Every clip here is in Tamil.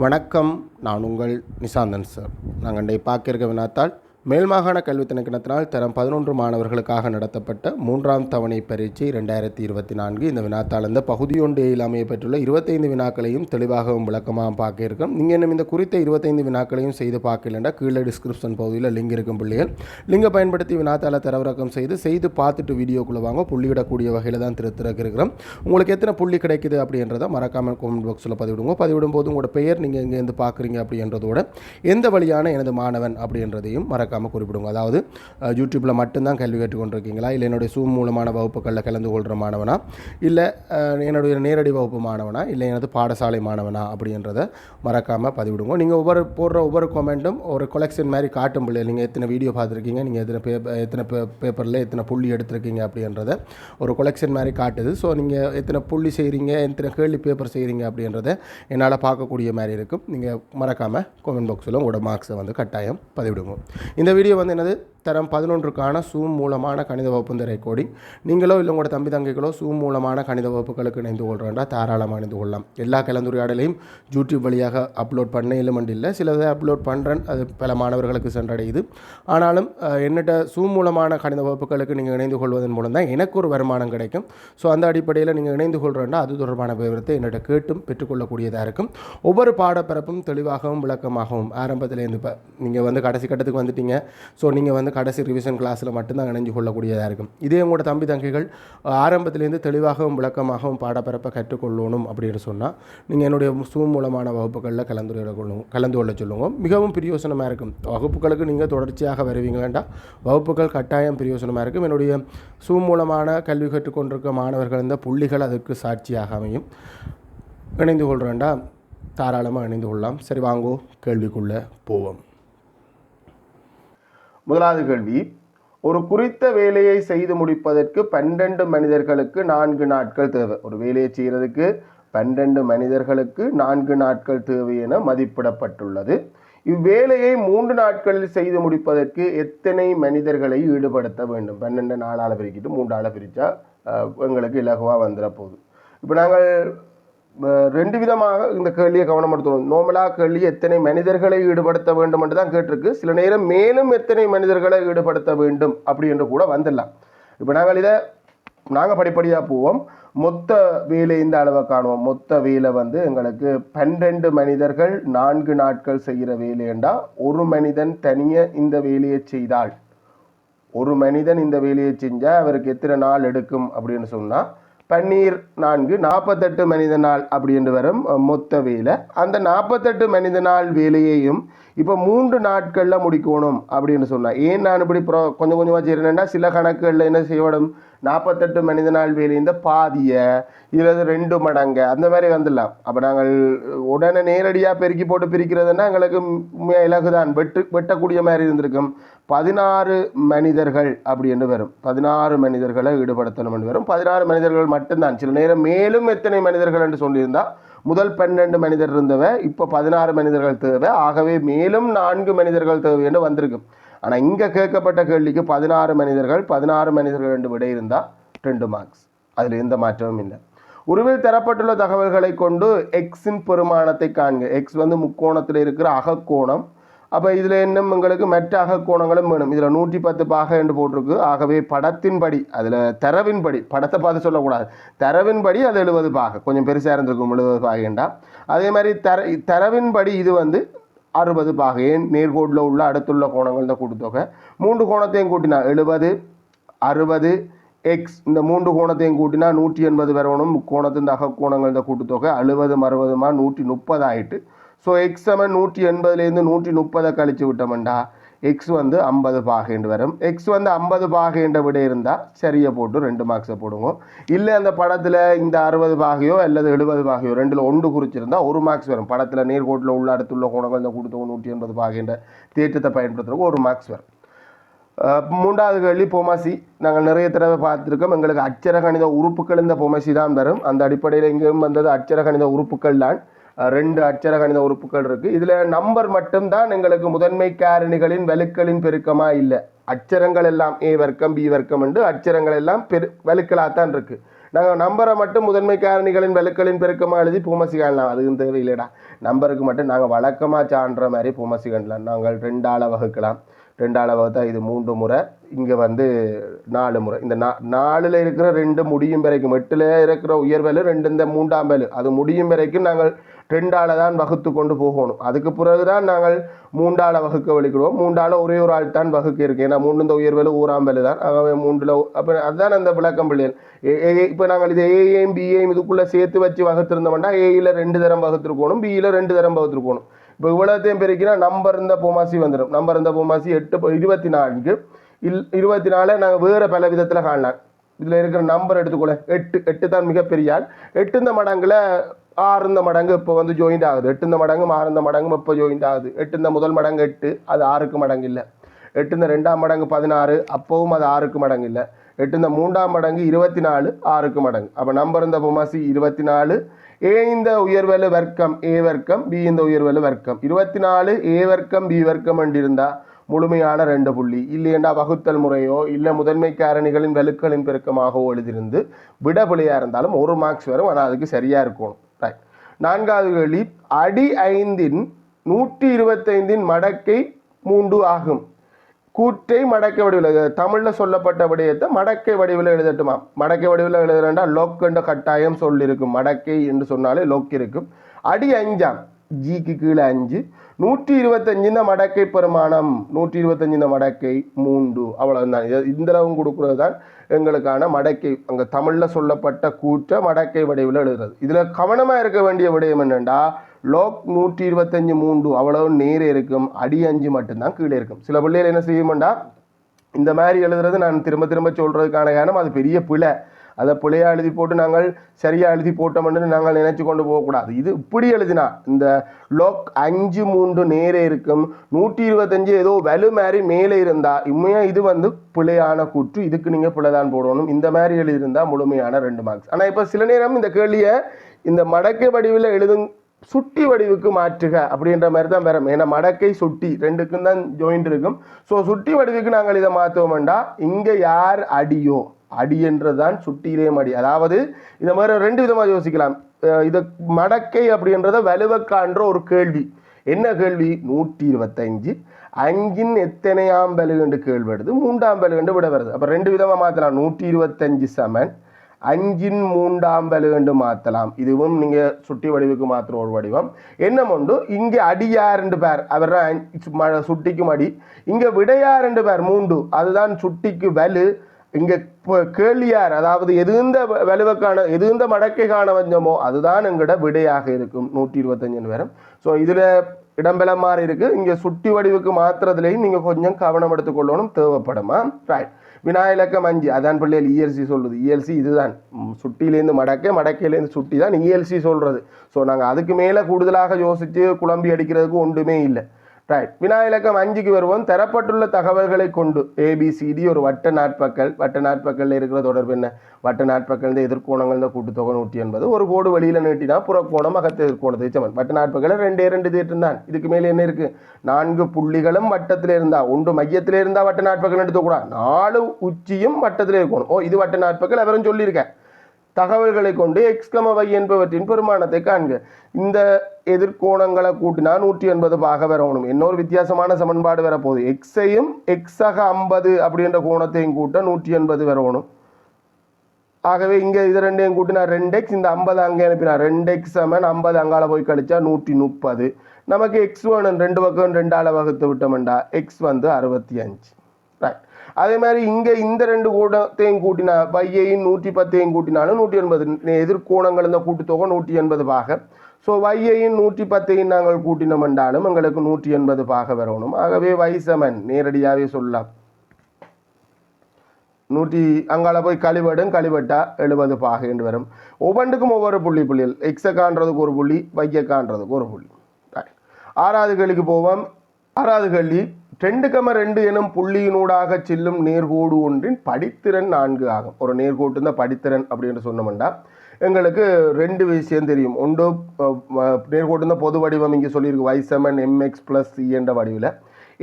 வணக்கம். நான் உங்கள் நிசாந்தன் சார். நாங்கள் இன்றைய பார்க்க இருக்க வினாத்தால் மேல்மாகாண கல்வி திணைக்களத்தினால் தரம் 11 மாணவர்களுக்காக நடத்தப்பட்ட 3ஆம் தவணை பரீட்சை 2024. இந்த வினாத்தால் இந்த பகுதி ஒன்றில் அமையப்பட்டுள்ள 25 வினாக்களையும் தெளிவாகவும் விளக்கமாக பார்க்க இருக்கோம். நீங்கள் இன்னும் இந்த குறித்த 25 வினாக்களையும் செய்து பார்க்கலண்டா கீழே டிஸ்கிரிப்ஷன் பகுதியில் லிங்க் இருக்கும் பிள்ளைகள் லிங்கை பயன்படுத்தி வினாத்தால் தரவிறக்கம் செய்து பார்த்துட்டு வீடியோக்குள்ளே வாங்க. புள்ளியிடக்கூடிய வகையில் தான் திருத்திறக்க இருக்கிறோம். உங்களுக்கு எத்தனை புள்ளி கிடைக்குது அப்படின்றத மறக்காமல் கமெண்ட் பாக்ஸில் பதிவிடும் போது உங்களோட பெயர் நீங்கள் எங்கேருந்து பார்க்குறீங்க அப்படின்றதோட எந்த வழியான எனது மாணவன் அப்படின்றதையும் குறிப்பிடுங்க. அதாவது யூடியூப்பில் மட்டும்தான் கல்வி கற்றுக்கொண்டிருக்கீங்களா, இல்லை என்னுடைய சூம் மூலமான வகுப்புகளில் கலந்து கொள்கிற மாணவனா, இல்லை என்னுடைய நேரடி வகுப்பு மாணவனா, இல்லை எனது பாடசாலை மாணவனா அப்படின்றத மறக்காமல் பதிவிடுங்க. நீங்கள் ஒவ்வொரு கமெண்ட்டும் ஒரு கொலெக்ஷன் மாதிரி காட்டும் பிள்ளை. நீங்கள் எத்தனை வீடியோ பார்த்துருக்கீங்க, நீங்கள் எத்தனை பேப்பரில் எத்தனை புள்ளி எடுத்திருக்கீங்க அப்படின்றத ஒரு கொலெக்ஷன் மாதிரி காட்டுது. ஸோ நீங்கள் எத்தனை புள்ளி செய்கிறீங்க, எத்தனை கேள்வி பேப்பர் செய்கிறீங்க அப்படின்றத என்னால் பார்க்கக்கூடிய மாதிரி இருக்கும். நீங்கள் மறக்காமல் கமெண்ட் பாக்ஸில் உங்களோட மார்க்ஸை கட்டாயம் பதிவிடுங்க. இந்த வீடியோ என்னது, தரம் 11க்கான சூம் மூலமான கணித வகுப்பு இந்த ரெக்கார்டிங். நீங்களோ இல்லை உங்களோட தம்பி தங்கைகளோ சூம் மூலமான கணித வகுப்புகளுக்கு இணைந்து கொள்கிறேன்டா தாராளமாக இணைந்து கொள்ளலாம். எல்லா கலந்துரையாடலையும் யூடியூப் வழியாக அப்லோட் பண்ண இல்லமெண்ட் இல்லை, சிலதை அப்லோட் பண்ணுறேன், அது பல மாணவர்களுக்கு சென்றடையுது. ஆனாலும் என்னட்ட சூம் மூலமான கணித வகுப்புகளுக்கு நீங்கள் இணைந்து கொள்வதன் மூலம் தான் எனக்கு ஒரு வருமானம் கிடைக்கும். ஸோ அந்த அடிப்படையில் நீங்கள் இணைந்து கொள்கிறேன்டா அது தொடர்பான விவரத்தை என்னட்ட கேட்டும் பெற்றுக்கொள்ளக்கூடியதாக இருக்கும். ஒவ்வொரு பாடப்பரப்பும் தெளிவாகவும் விளக்கமாகவும் ஆரம்பத்திலேருந்து இப்போ நீங்கள் கடைசி கட்டத்துக்கு வந்துட்டீங்க. ஸோ நீங்கள் கடைசி ரிவிஷன் கிளாஸில் மட்டும்தான் இணைஞ்சு கொள்ளக்கூடியதாக இருக்கும். இதே உங்களோட தம்பி தங்கைகள் ஆரம்பத்திலேருந்து தெளிவாகவும் விளக்கமாகவும் பாடப்பரப்பை கற்றுக்கொள்ளணும் அப்படின்னு சொன்னால் நீங்கள் என்னுடைய சூம் மூலமான வகுப்புகளில் கலந்து கொள்ள சொல்லுவோம். மிகவும் பிரயோசனமாக இருக்கும். வகுப்புகளுக்கு நீங்கள் தொடர்ச்சியாக வருவீங்களா, வகுப்புகள் கட்டாயம் பிரயோசனமாக இருக்கும். என்னுடைய சூம் மூலமான கல்வி கற்றுக்கொண்டிருக்க மாணவர்கள் இந்த புள்ளிகள் அதற்கு சாட்சியாக அமையும். இணைந்து கொள்கிறேன்டா தாராளமாக இணைந்து கொள்ளலாம். சரி, வாங்கோ கேள்விக்குள்ளே போவோம். முதலாவது கேள்வி, ஒரு குறித்த வேலையை செய்து முடிப்பதற்கு 12 மனிதர்களுக்கு 4 நாட்கள் தேவை. ஒரு வேலையை செய்கிறதுக்கு 12 மனிதர்களுக்கு 4 நாட்கள் தேவை என மதிப்பிடப்பட்டுள்ளது. இவ்வேலையை 3 நாட்களில் செய்து முடிப்பதற்கு எத்தனை மனிதர்களை ஈடுபடுத்த வேண்டும்? 12 4ஆல் பிரிக்கிட்டு 3ஆல் பிரித்தா எங்களுக்கு இலகுவாக வந்துட போகுது. இப்போ நாங்கள் ரெண்டு விதமாக இந்த கேள்வியை கவனம் எடுத்துக்கணும். நோமலாக கேள்வி எத்தனை மனிதர்களை ஈடுபடுத்த வேண்டும் என்று தான் கேட்டிருக்கு. சில நேரம் மேலும் எத்தனை மனிதர்களை ஈடுபடுத்த வேண்டும் அப்படி என்று கூட வந்துடலாம். இப்போ நாங்கள் படிப்படியாக போவோம். மொத்த வேலை இந்த அளவை காணுவோம். மொத்த வேலை எங்களுக்கு 12 மனிதர்கள் 4 நாட்கள் செய்கிற வேலை என்றால் ஒரு மனிதன் தனியே இந்த வேலையை செய்தால், ஒரு மனிதன் இந்த வேலையை செஞ்சால் அவருக்கு எத்தனை நாள் எடுக்கும் அப்படின்னு சொன்னால் 4 48 மனித நாள் அப்படி என்று வரும் மொத்த வேலை. அந்த 48 மனித நாள் வேலையையும் இப்போ 3 நாட்களில் முடிக்கணும் அப்படின்னு சொன்னால், ஏன் நான் இப்படி கொஞ்சம் கொஞ்சமாக செய்கிறேன்னா, சில கணக்குகளில் என்ன செய்யணும், 48 மனித நாள் வேலை இந்த பாதியை இல்லது 2 மடங்கு அந்த மாதிரி வந்துடலாம். அப்போ நாங்கள் உடனே நேரடியாக பெருக்கி போட்டு பிரிக்கிறதுனா எங்களுக்கு இலகுதான், வெட்டக்கூடிய மாதிரி இருந்திருக்கும். 16 மனிதர்கள் அப்படி என்று வரும். 16 மனிதர்களை ஈடுபடுத்தணும் என்று வரும். 16 மனிதர்கள் மட்டும்தான். சில நேரம் மேலும் எத்தனை மனிதர்கள் என்று சொல்லியிருந்தால் முதல் 12 மனிதர் இருந்தவ இப்போ 16 மனிதர்கள் தேவை, ஆகவே மேலும் 4 மனிதர்கள் தேவை என்று வந்திருக்கும். ஆனால் இங்கே கேட்கப்பட்ட கேள்விக்கு 16 மனிதர்கள் என்று விடை இருந்தால் 2 மார்க்ஸ். அதில் எந்த மாற்றமும் இல்லை. உருவில் தரப்பட்டுள்ள தகவல்களை கொண்டு எக்ஸின் பெருமானத்தை காண்க. எக்ஸ் முக்கோணத்தில் இருக்கிற அகக்கோணம். அப்போ இதில் இன்னும் எங்களுக்கு மற்ற அகக்கோணங்களும் வேணும். இதில் 110 பாகை என்று போட்டிருக்கு. ஆகவே படத்தின்படி, அதில் தரவின்படி, படத்தை பார்த்து சொல்லக்கூடாது, தரவின்படி அது 70 பாகை, கொஞ்சம் பெருசாக இருந்திருக்கும் 70 பாகைண்டா. அதே மாதிரி தரவின்படி இது 60 பாகை. நேர்கோட்டில் உள்ள அடுத்துள்ள கோணங்கள் தான் கூட்டுத்தொகை. 3 கோணத்தையும் கூட்டினா 70, 60 எக்ஸ், இந்த 3 கோணத்தையும் கூட்டினா 180 வரணும். முக்கோணத்தின் அகக்கோணங்கள் இந்த கூட்டுத்தொகை 60 60 130 ஆகிட்டு. ஸோ எக்ஸ் 180லேருந்து 130 கழிச்சு விட்டோம்டா எக்ஸ் 50 பாகை என்று வரும். எக்ஸ் 50 பாகை என்ற விட இருந்தால் சரியை போட்டு 2 மார்க்ஸை போடுங்க. இல்லை அந்த படத்தில் இந்த 60 பாகையோ அல்லது 70 பாகையோ ரெண்டில் ஒன்று குறிச்சிருந்தால் 1 மார்க்ஸ் வரும். படத்தில் நேர்கோட்டில் உள்ள அடுத்துள்ள கோணங்கள் இந்த கொடுத்தவங்க 180 பாகை என்ற தேற்றத்தை பயன்படுத்துகிறவங்க 1 மார்க்ஸ் வரும். 3வது கேள்வி பொமசி. நாங்கள் நிறைய தடவை பார்த்துருக்கோம். எங்களுக்கு அச்சர கணித உறுப்புகள் இந்த பொமசி தான் வரும். அந்த அடிப்படையில் இங்கேயும் அச்சர கணித உறுப்புகள் தான். 2 அச்சர கணித உறுப்புகள் இருக்குது. இதில் நம்பர் மட்டும்தான் எங்களுக்கு முதன்மை காரணிகளின் வலுக்களின் பெருக்கமாக இல்லை. அச்சரங்கள் எல்லாம் ஏ வர்க்கம் பி வர்க்கம் என்று அச்சரங்கள் எல்லாம் வலுக்களாகத்தான் இருக்குது. நாங்கள் நம்பரை மட்டும் முதன்மை காரணிகளின் வலுக்களின் பெருக்கமாக எழுதி பூமசி காணலாம். அதுவும் தேவையில்லைடா. நம்பருக்கு மட்டும் நாங்கள் வழக்கமாக சான்ற மாதிரி பொமசி கண்டலாம். நாங்கள் 2ஆல் வகுக்கலாம். 2ஆல் வகுத்தா இது 3 முறை, இங்கே வந்து 4 முறை. இந்த 4ல் இருக்கிற 2 முடியும் வரைக்கும், 8ல் இருக்கிற உயர்வலு 2 இந்த 3ஆம் வேலு அது முடியும் வரைக்கும் நாங்கள் 2ஆல் தான் வகுத்து கொண்டு போகணும். அதுக்கு பிறகு தான் நாங்கள் 3ஆல் வகுக்க வலிக்கிறோம். 3ஆல் ஒரே ஒரு ஆள் தான் வகுக்க இருக்கு. ஏன்னா 3 இந்த உயர்வலு 1ஆம் வேலு தான். ஆகவே 3ல் அப்போ அதுதான் அந்த விளக்கம் பிள்ளைகள். இப்போ நாங்கள் இது ஏஏயும் பிஏயும் இதுக்குள்ளே சேர்த்து வச்சு வகுத்திருந்தோம்னா ஏயில் 2 தரம் வகுத்துருக்கணும், பியில் 2 தரம் வகுத்துருக்கணும். இப்போ இவ்வளோத்தையும் பெருக்கினா நம்பர் இருந்த பொமாசி வந்துடும். நம்பர் இருந்த பொமாசி 24 24 நாங்கள் வேறு பல விதத்தில் காணலாம். இதில் இருக்கிற நம்பர் எடுத்துக்கொள்ள 8 தான் மிகப்பெரிய ஆள். 8 இந்த மடங்கில் 6 இந்த மடங்கு இப்போ வந்து ஜாயிண்ட் ஆகுது. 8 இந்த மடங்கும் 6 இந்த மடங்கும் இப்போ ஜாயிண்ட் ஆகுது. 8 இந்த முதல் மடங்கு 8, அது 6க்கு மடங்கு இல்லை. 8 இந்த 2ஆம் மடங்கு 16, அப்பவும் அது 6க்கு மடங்கு இல்லை. 8 இந்த 3ஆம் மடங்கு 24, 6க்கு மடங்கு. அப்போ நம்பர் இந்த பொமாசி 24. ஏ இந்த உயர்வலு வர்க்கம் ஏ வர்க்கம், பி இந்த உயர்வலு வர்க்கம். 24 ஏ வர்க்கம் பி வர்க்கம் என்று இருந்தால் முழுமையான 2 புள்ளி. இல்லையென்றா வகுத்தல் முறையோ இல்லை முதன்மை காரணிகளின் வலுக்களின் பெருக்கமாகவோ எழுதிருந்து விடபிள்ளையாக இருந்தாலும் 1 மார்க்ஸ் வரும். ஆனால் அதுக்கு சரியாக இருக்கணும். ரைட். 4வது கேள்வி, அடி 5ன் 125ன் மடக்கை 3 ஆகும். கூற்றை மடக்கை வடிவில், தமிழில் சொல்லப்பட்ட விடயத்தை மடக்கை வடிவில் எழுதட்டுமா? மடக்கை வடிவில் எழுதுறா லொக் என்ற கட்டாயம் சொல்லியிருக்கும். மடக்கை என்று சொன்னாலே லொக் இருக்கும். அடி 5ஆம், ஜிக்கு கீழே 5, 125 மடக்கை பெருமானம், 125 மடக்கை 3, அவ்வளவுதான். இந்த அளவும் கொடுக்குறது தான் எங்களுக்கான மடக்கை. அங்கே தமிழில் சொல்லப்பட்ட கூற்றை மடக்கை வடிவில் எழுதுறது. இதில் கவனமாக இருக்க வேண்டிய விடயம் என்னென்னா, லோக் 125 3 அவ்வளவு நேரே இருக்கும், அடி 5 மட்டும்தான் கீழே இருக்கும். சில பிள்ளைகள் என்ன செய்யும்டா, இந்த மாதிரி எழுதுறது நான் திரும்ப திரும்ப சொல்கிறதுக்கான காரணம் அது பெரிய பிழை. அதை பிழையாக எழுதி போட்டு நாங்கள் சரியாக எழுதி போட்டோம்னு நாங்கள் நினைச்சு கொண்டு போகக்கூடாது. இது இப்படி எழுதினா இந்த லோக் 5 3 நேரே இருக்கும், 125 ஏதோ வலு மாதிரி மேலே இருந்தால் உண்மையாக இது வந்து பிழையான கூற்று, இதுக்கு நீங்கள் பிழை தான் போடணும். இந்த மாதிரி எழுதியிருந்தால் முழுமையான 2 மார்க்ஸ். ஆனால் இப்போ சில நேரம் இந்த கேள்வியை இந்த மடக்கை வடிவில் சுட்டி வடிவுக்கு மாற்றுக அப்படின்ற மாதிரி தான் வரும். ஏன்னா மடக்கை சுட்டி 2க்கும் தான் ஜாயிண்ட் இருக்கும். ஸோ சுட்டி வடிவுக்கு நாங்கள் இதை மாற்றுவோம்டா, இங்கே யார் அடியோ, அடி என்றதான் சுட்டியிலேயும் அடி. அதாவது இதை மாதிரி 2 விதமாக யோசிக்கலாம். இது மடக்கை அப்படின்றத வலுவக்கான்ற ஒரு கேள்வி. என்ன கேள்வி? 125 5ன் எத்தனையாம் வலுகண்டு கேள்வி வருது, 3ஆம் வலுகண்டு விட வருது. அப்போ 2 விதமாக மாற்றலாம். 125 சமன் 5ன் 3ஆம் வலுகண்டு மாற்றலாம். இதுவும் நீங்கள் சுட்டி வடிவுக்கு மாற்றுற ஒரு வடிவம். என்ன உண்டு, இங்கே அடியார் 2 பேர், அவர் சுட்டிக்கும் அடி. இங்கே விடையார் 2 பேர் 3, அதுதான் சுட்டிக்கு வலு. இங்கே கேள்வியார், அதாவது எதுந்த வலுவுக்கான எதுந்த மடக்கை காண வந்தோமோ அதுதான் எங்கட விடையாக இருக்கும். 125 வரும். ஸோ இதில் இடம்பெல மாதிரி இருக்குது. இங்கே சுட்டி வடிவுக்கு மாற்றுறதுலேயும் நீங்கள் கொஞ்சம் கவனம் எடுத்துக்கொள்ளணும், தேவைப்படுமா? ரைட். வினாயிலக்கம் 5, அதான் பிள்ளைகள் இஎல்சி சொல்லுது. இஎல்சி இதுதான், சுட்டியிலேருந்து மடக்கை, மடக்கையிலேருந்து சுட்டி தான் இஎல்சி சொல்கிறது. ஸோ நாங்கள் அதுக்கு மேலே கூடுதலாக யோசித்து குழம்பி அடிக்கிறதுக்கு ஒன்றுமே இல்லை. ரைட். வினாயிலக்கம் 5க்கு வருவோம். தரப்பட்டுள்ள தகவல்களை கொண்டு ஏபிசிடி ஒரு வட்ட நாட்பக்கல். வட்ட நாட்பக்கல்ல இருக்கிற தொடர்பு என்ன? வட்ட நாட்பக்கல் எதிர்கோணங்கள் கூட்டுத்தொகை 180. ஒரு கோடு வழியில் நீட்டினா புறக்கோணம் அகத்த எதிர்கோணத்தை சமன். வட்ட நாட்பக்கல் 2 தேட்டம் தான். இதுக்கு மேலே என்ன இருக்குது? 4 புள்ளிகளும் வட்டத்தில் இருந்தால், ஒன்று மையத்தில் இருந்தால் வட்ட நாட்பக்கல் எடுத்துக்கூடாது, 4 உச்சியும் வட்டத்தில் இருக்கணும். இது வட்ட நாட்பக்கல் அவரும் சொல்லியிருக்கேன். தகவல்களை கொண்டு எக்ஸ் y என்பவற்றின் பெருமானத்தை காண்க. இந்த எதிர்கோணங்களை கூட்டினா 180 பாக வரணும். இன்னொரு வித்தியாசமான சமன்பாடு வரப்போகுது. எக்ஸையும் எக்ஸாக 50 அப்படின்ற கோணத்தையும் கூட்ட 180 வரணும். ஆகவே இங்கே இது 2ஐயும் கூட்டினா 2x, இந்த 50 அங்கே அனுப்பினா 2x சமன் 50 அங்கால போய் கழிச்சா 130. நமக்கு எக்ஸ் வேணும், 2 பக்கம் 2ஆல் வகுத்து விட்டோம்டா எக்ஸ் வந்து 65. ரைட். அதே மாதிரி இங்கே இந்த 2 கோணத்தையும் கூட்டினா வையையும் 110ஐயும் கூட்டினாலும் 180. எதிர்கோணங்கள் இந்த கூட்டுத்தொகை 180 பாக. ஸோ வையையும் 110ஐயும் நாங்கள் கூட்டினோம்ண்டாலும் எங்களுக்கு 180 பாக வரணும். ஆகவே வை சமன் நேரடியாகவே சொல்லலாம் 100 அங்கால போய் கழிவட்டா 70 பாக என்று வரும். ஒவ்வொன்றுக்கும் ஒவ்வொரு புள்ளிகள். எக்ஸை காண்றதுக்கு ஒரு புள்ளி, வையை காண்றதுக்கு ஒரு புள்ளி. 6வது கேள்விக்கு போவோம். 6வது கேள்வி, 2,2 எனும் புள்ளியினூடாக செல்லும் நேர்கோடு ஒன்றின் படித்திறன் 4 ஆகும். ஒரு நேர்கோட்டு தான் படித்திறன் அப்படின்னு சொன்னோம்னா எங்களுக்கு 2 விஷயம் தெரியும். ஒன்று நேர்கோட்டு தான் பொது வடிவம் இங்கே சொல்லியிருக்கு, y சமன் mx + c என்ற வடிவில்.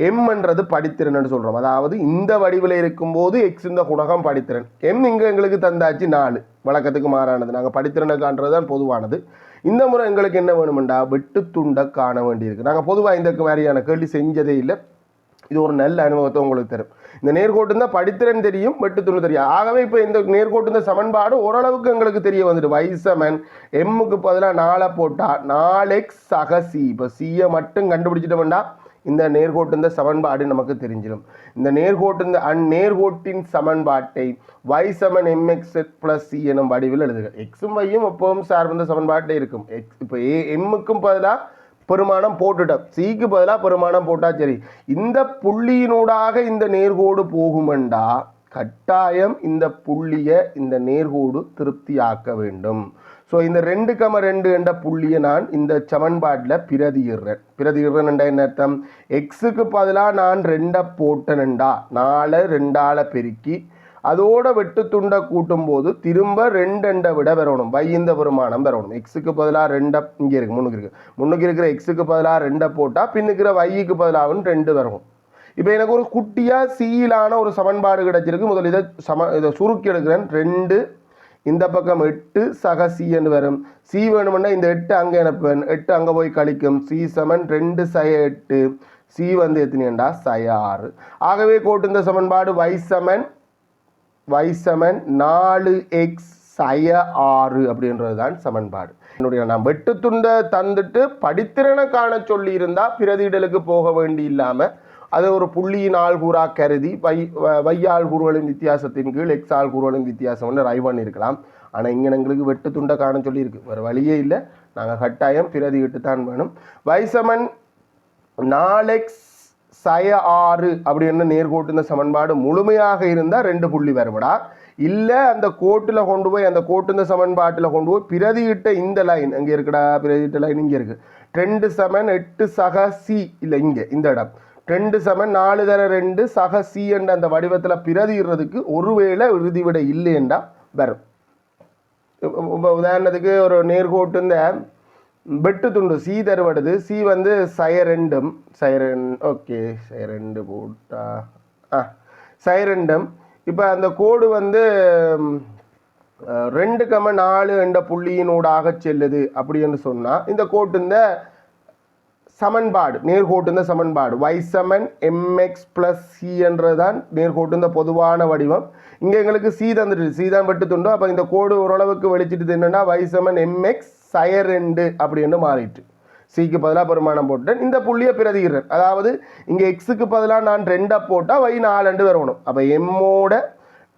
எம்ன்றது படித்திறன் சொல்கிறோம். அதாவது இந்த வடிவில் இருக்கும்போது எக்ஸ் இந்த குணகம் படித்திறன். எம் இங்கே எங்களுக்கு தந்தாச்சு 4, வழக்கத்துக்கு மாறானது. நாங்கள் படித்திறனை காண்றது தான் பொதுவானது. இந்த முறை எங்களுக்கு என்ன வேணுமெண்டா வெட்டு துண்டை காண வேண்டியிருக்கு. நாங்கள் பொதுவாக இந்த மாதிரியான கேள்வி செஞ்சதே இல்லை. இது ஒரு நல்ல அனுபவத்தை உங்களுக்கு தரும். இந்த நேர்கோட்டு தான் படித்திறன் தெரியும், வெட்டு துண்டு தெரியும். ஆகவே இப்போ இந்த நேர்கோட்டு இந்த சமன்பாடு ஓரளவுக்கு எங்களுக்கு தெரிய வந்துட்டு. y சமன் எம்முக்கு பதிலாக 4 போட்டால் 4x சக சி. இப்போ சியை மட்டும் கண்டுபிடிச்சிட்டோம்னா இந்த நேர்கோட்டு இந்த சமன்பாடு நமக்கு தெரிஞ்சிடும். இந்த நேர்கோட்டு இந்த நேர்கோட்டின் சமன்பாட்டை y சமன் mx + c எனும் வடிவில் எழுதுக. எக்ஸும் வையும் எப்பவும் சார்ந்த சமன்பாட்டே இருக்கும். இப்போ எம்முக்கும் பதிலாக பெருமானம் போட்டுட்டோம், சிக்கு பதிலாக பெருமானம் போட்டா சரி. இந்த புள்ளியினூடாக இந்த நேர்கோடு போகுமெண்டா கட்டாயம் இந்த புள்ளியை இந்த நேர்கோடு திருப்தி ஆக்க வேண்டும். ஸோ இந்த 2,2 என்ற புள்ளியை நான் இந்த சமன்பாட்டில் பிரதியிடுறேன். பிரதியிடுறேன் என்ன அர்த்தம்? எக்ஸுக்கு பதிலாக நான் 2 போட்டேன்டா 4 2ஆல் பெருக்கி அதோட வெட்டு துண்டை கூட்டும் போது திரும்ப 2 விட வரணும். y இந்த பெருமானம் வரணும். எக்ஸுக்கு பதிலாக 2 இங்கே இருக்கு, முன்னுக்கு இருக்கிற எக்ஸுக்கு பதிலாக 2 போட்டால் பின்னுக்கிற yக்கு பதிலாகவும் 2 வரணும். இப்போ எனக்கு ஒரு குட்டியாக சீலான ஒரு சமன்பாடு கிடைச்சிருக்கு. முதல் இதை சுருக்கி எடுக்கிறேன். 2 இந்த பக்கம் 8 சக சி என்று வரும். சி வேணும்னா இந்த 8 அங்கே அனுப்புவேன், 8 அங்கே போய் கழிக்கும். சி சமன் 2 சய 8, சி வந்து எத்தனைண்டா சய 6. ஆகவே கோட்டு இந்த சமன்பாடு y சமன் 4x சய 6 அப்படின்றது தான் சமன்பாடு. என்னுடைய நான் வெட்டு துண்டை தந்துட்டு படித்திறனை காண சொல்லி இருந்தால் பிரதியிடலுக்கு போக வேண்டி இல்லாமல் அதை ஒரு புள்ளியின் ஆள்கூறாக கருதி y ஆள்கூறுகளின் வித்தியாசத்தின் கீழ் x ஆள்கூறுகளின் வித்தியாசம் வந்து ரைவ் பண்ணியிருக்கலாம். ஆனால் இங்கே எங்களுக்கு வெட்டு துண்டை காண சொல்லியிருக்கு. வேறு வழியே இல்லை, நாங்கள் கட்டாயம் பிரதியிட்டு தான் வேணும். y சமன் 4x சய 6 அப்படின்னு நேர்கோட்டு இந்த சமன்பாடு முழுமையாக இருந்தால் 2 புள்ளி வரும்டா. இல்லை அந்த கோட்டில் கொண்டு போய் அந்த கோட்டு இந்த சமன்பாட்டில் கொண்டு போய் பிரதியிட்ட இந்த லைன் அங்கே இருக்குடா, பிரதியிட்ட லைன் இங்கே இருக்குது. 2 சமன் 8 சக சி, இல்லை இங்கே இந்த இடம் 2 சமன் 4 தர 2 சக சி என்ற அந்த வடிவத்தில் பிரதியிடுறதுக்கு ஒருவேளை இறுதி விட இல்லைண்டா வரும். உதாரணத்துக்கு ஒரு நேர்கோட்டு இந்த வெட்டு துண்டு சி தருவடுது. சி வந்து சய 2 ஓகே சய 2 போட்டா சய 2. இப்போ அந்த கோடு வந்து 2,4 என்ற புள்ளியினூடாக செல்லுது அப்படின்னு சொன்னால் இந்த கோட்டு இந்த சமன்பாடு நேர்கோட்டு இந்த சமன்பாடு y சமன் mx + c என்றதுதான் நேர்கோட்டு இந்த பொதுவான வடிவம். இங்கே எங்களுக்கு சி தந்துட்டு சி தான் வெட்டு துண்டோ. அப்போ இந்த கோடு ஓரளவுக்கு வெளிச்சிட்டு என்னன்னா y சமன் mx சய 2 அப்படின்னு மாறிட்டு சிக்கு பதிலாக பெருமானம் போட்டேன். இந்த புள்ளியை பிரதிகிறேன். அதாவது இங்கே எக்ஸுக்கு பதிலாக நான் 2 போட்டால் y 4 வரணும். அப்போ எம்மோட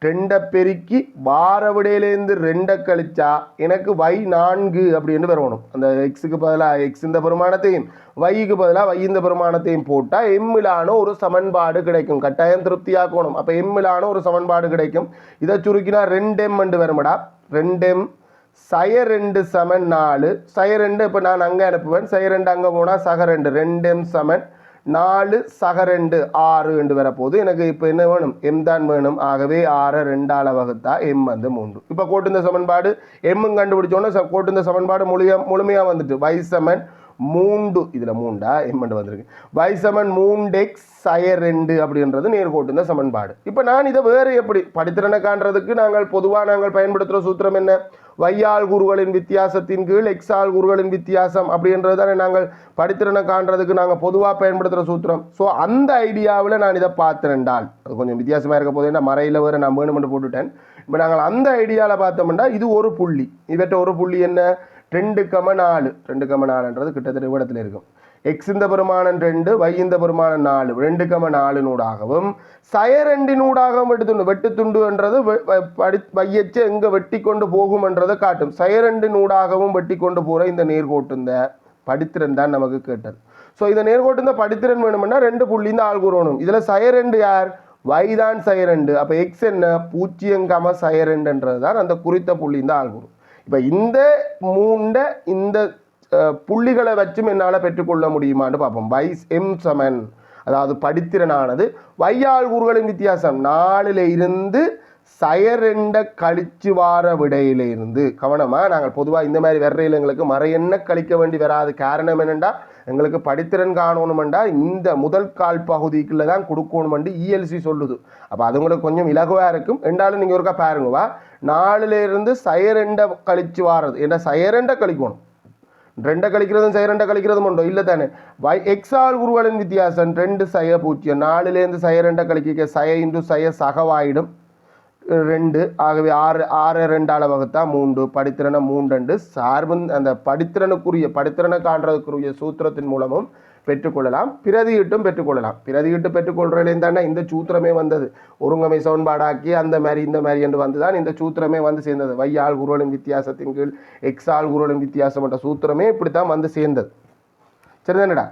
2 பெருக்கி வார விடையிலேருந்து 2 கழிச்சா எனக்கு y 4 அப்படின்னு வரணும். அந்த எக்ஸுக்கு பதிலாக எக்ஸ் இந்த பெருமானத்தையும் yக்கு பதிலாக y இந்த பெருமானத்தையும் போட்டால் எம்மிலான ஒரு சமன்பாடு கிடைக்கும். கட்டாயம் திருப்தியாக்கணும். அப்போ எம்மிலான ஒரு சமன்பாடு கிடைக்கும். இதை சுருக்கினா 2m என்று வரும்டா. 2m சய 2 சமன் 4 சய 2 இப்போ நான் அங்கே அனுப்புவேன். சய 2 அங்கே போனால் சக 2 2m சமன் 4 சக 2 6 என்று வரப்போது. எனக்கு இப்போ என்ன வேணும்? எம் தான் வேணும். ஆகவே 6 2ஆல் வகுத்தா எம் வந்து 3. இப்போ கோட்டு இந்த சமன்பாடு எம்மும் கண்டுபிடிச்சோன்னா கோட்டு இந்த சமன்பாடு முழுமையாக வந்துட்டு y சமன் 3 இதில் 3டா எம் என்று வந்திருக்கு. y சமன் 3x சய 2 அப்படின்றது நேர்கோட்டு இந்த சமன்பாடு. இப்போ நான் இதை வேறு எப்படி படித்திறனை காண்றதுக்கு நாங்கள் பயன்படுத்துகிற சூத்திரம் என்ன? y ஆள்கூறுகளின் வித்தியாசத்தின் கீழ் x ஆள்கூறுகளின் வித்தியாசம் அப்படின்றது தானே நாங்கள் படித்திறனை காண்றதுக்கு நாங்கள் பொதுவாக பயன்படுத்துகிற சூத்திரம். ஸோ அந்த ஐடியாவில் நான் இதை பார்த்துறேன்டால் அது கொஞ்சம் வித்தியாசமாக இருக்க போது என்ன மறையில் வேறு நான் வேணுமென்று போட்டுட்டேன். இப்போ நாங்கள் அந்த ஐடியாவில் பார்த்தோம்னா இது ஒரு புள்ளி. இவற்றை ஒரு புள்ளி என்ன? 2,4 2,4ன்றது கிட்டத்தட்ட இடத்துல இருக்கும். எக்ஸ் இந்த பெருமானம் 2 y இந்த பெருமானம் 4 2,4 நூடாகவும் சய 2 நூடாகவும் வெட்டு துண்டுன்றது வையச்ச எங்கே வெட்டி கொண்டு போகும்ன்றதை காட்டும். சய 2 நூடாகவும் வெட்டி கொண்டு போகிற இந்த நேர்கோட்டு இந்த படித்திறன் தான் நமக்கு கேட்டது. ஸோ இந்த நேர்கோட்டு இந்த படித்திறன் வேணும்னா 2 புள்ளி இந்த ஆள் கூறணும். இதில் சய 2 யார்? y தான் சய 2. அப்போ எக்ஸ் என்ன? 0, சய 2ன்றது தான் அந்த குறித்த புள்ளி இந்த ஆள் கூறும். இப்போ இந்த 3 இந்த புள்ளிகளை வச்சும் என்னால் பெற்றுக்கொள்ள முடியுமான்னு பார்ப்போம். y m சமன் அதாவது படித்திறனானது y ஆள்கூறுகளின் வித்தியாசம் 4ல் இருந்து சய 2 கழிச்சு வார விடையில இருந்து. கவனமாக நாங்கள் பொதுவாக இந்த மாதிரி வர்றையில் எங்களுக்கு மறையெண்ண கழிக்க வேண்டி வராது. காரணம் என்னென்னா எங்களுக்கு படித்திறன் காணணுமெண்டா இந்த முதல் கால் பகுதிக்குள்ள தான் கொடுக்கணுமெண்டு இஎல்சி சொல்லுது. அப்போ அது உங்களுக்கு கொஞ்சம் இலகுவாக இருக்கும். ரெண்டாலும் நீங்கள் ஒருக்கா பாருங்கவா 4ல் இருந்து சய 2 கழிச்சு வாரது ஏன்னா சய 2 கழிக்கணும். ரெண்டை கழிக்கிறதும் சய ரெண்டை கழிக்கிறதும் உண்டோ இல்லை தானே. எக்ஸால் உருவலின் வித்தியாசம் 2 சய 0 4லேருந்து சய ரெண்டை கழிக்க சய இன்டு சய சகவாயிடும் 2. ஆகவே 6 6 2ஆல் வகுத்தா 3 படித்திறனை 3 சார்பு அந்த படித்திறனை காண்றதுக்குரிய சூத்திரத்தின் மூலமும் பெற்றுக்கொள்ளலாம், பிரதியிட்டும் பெற்றுக்கொள்ளலாம். பிரதியிட்டு பெற்றுக்கொள்றதுலேருந்து தானே இந்த சூத்திரமே வந்தது. ஒருங்கமை சமன்பாடாக்கி அந்த மாதிரி இந்த மாதிரி என்று வந்து தான் இந்த சூத்திரமே வந்து சேர்ந்தது. வையால் குரலின் வித்தியாசத்தின் கீழ் எக்ஸால் குரலின் வித்தியாசம் என்ற சூத்திரமே இப்படி தான் வந்து சேர்ந்தது. சரிதானடா.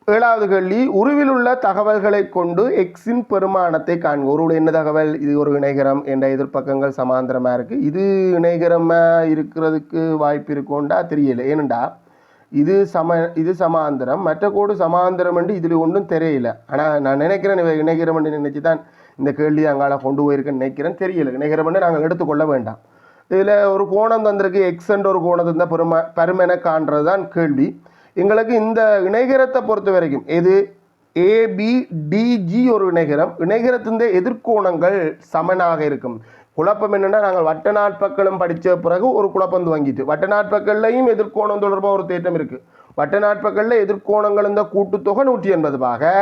7வது கேள்வி, உருவில் உள்ள தகவல்களை கொண்டு எக்ஸின் பெருமானத்தை காண்க. உருவில் என்ன தகவல்? இது ஒரு இணைகரம் என்ற எதிர்ப்பக்கங்கள் சமாந்தரமாக இருக்குது. இது இணைகரமாக இருக்கிறதுக்கு வாய்ப்பு இருக்கும்டா தெரியல. ஏனண்டா இது சமாந்தரம், மற்ற கோடு சமாந்தரம் என்று இதில் ஒன்றும் தெரியல. ஆனால் நான் நினைக்கிறேன் இணைகரம் என்று நினைச்சு தான் இந்த கேள்வி அங்கால கொண்டு போயிருக்கேன்னு நினைக்கிறேன். தெரியல இணைகரம் என்று நாங்கள் எடுத்துக்கொள்ள வேண்டாம். இதில் ஒரு கோணம் தந்திருக்கு, எக்ஸ் என்ற ஒரு கோணம் தந்த பருமென காண்றது தான் கேள்வி. எங்களுக்கு இந்த இணைகரத்தை பொறுத்த வரைக்கும் எது ABDG ஒரு இணைகரத்தின் எதிர்கோணங்கள் சமனாக இருக்கும். குழப்பம் என்னென்னா, நாங்கள் வட்ட நாட்பக்களும் படித்த பிறகு ஒரு குழப்பம் துவங்கிட்டு, வட்ட நாட்பக்கள்லையும் எதிர்கோணம் தொடர்பாக ஒரு தேட்டம் இருக்குது. வட்ட நாட்பக்களில் எதிர்கோணங்கள் இந்த கூட்டுத்தொகை 180 பாகை,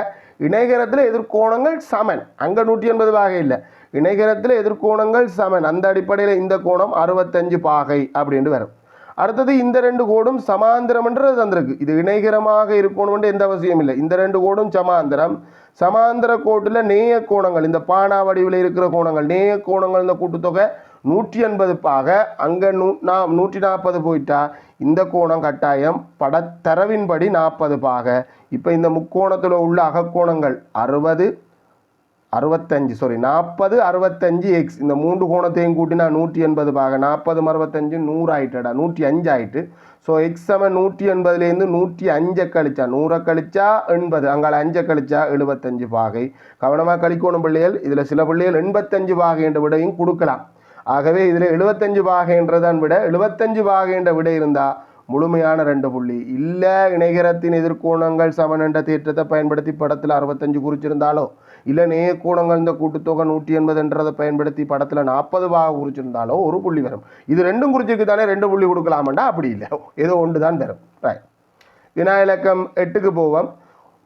இணைகரத்தில் எதிர்கோணங்கள் சமன். அங்கே 180 பாகை இல்லை, இணைகரத்தில் எதிர்கோணங்கள் சமன். அந்த அடிப்படையில் இந்த கோணம் 65 பாகை அப்படின்ட்டு வரும். அடுத்தது இந்த 2 கோடும் சமாந்திரம்ன்றது தந்திருக்கு. இது இணைகரமாக இருக்கணும்னு எந்த அவசியம் இல்லை. இந்த 2 கோடும் சமாந்திரம். சமாந்திர கோட்டில் நேய கோணங்கள், இந்த பானா வடிவில் இருக்கிற கோணங்கள், நேய கோணங்கள் இந்த கூட்டுத்தொகை 180 பாக. அங்கே 140 போயிட்டா இந்த கோணம் கட்டாயம் படத்தரவின்படி 40 பாக. இப்போ இந்த முக்கோணத்தில் உள்ள அகக்கோணங்கள் 40 65 எக்ஸ், இந்த 3 கோணத்தையும் கூட்டினா 180 பாக. 40 65 100 ஆயிட்டடா, 105 ஆயிட்டு. ஸோ எக்ஸ் சமன் 180லேருந்து 105 கழிச்சா 100 கழிச்சா 80, அங்கால 5 கழிச்சா 75 பாகை. கவனமாக கழிக்கணும் பிள்ளைகள். இதில் சில பிள்ளைகள் 85 பாகை என்ற விடையும் கொடுக்கலாம். ஆகவே இதில் 75 பாகை என்றதான் விட, 75 பாகை என்ற விடை இருந்தால் முழுமையான 2 புள்ளி. இல்லை இணைகரத்தின் எதிர்கோணங்கள் சமன் என்ற தேற்றத்தை பயன்படுத்தி படத்தில் 65 குறிச்சிருந்தாலோ, இல்லை நேய கோணங்கள் இந்த கூட்டுத்தொகை 180 என்றதை பயன்படுத்தி படத்தில் 40 பாக குறிச்சிருந்தாலோ ஒரு புள்ளி வரும். இது ரெண்டும் குறிச்சிருக்கு தானே 2 புள்ளி கொடுக்கலாமண்டா, அப்படி இல்லை, ஏதோ ஒன்று தான் தரும். வினா இலக்கம் 8க்கு போவோம்.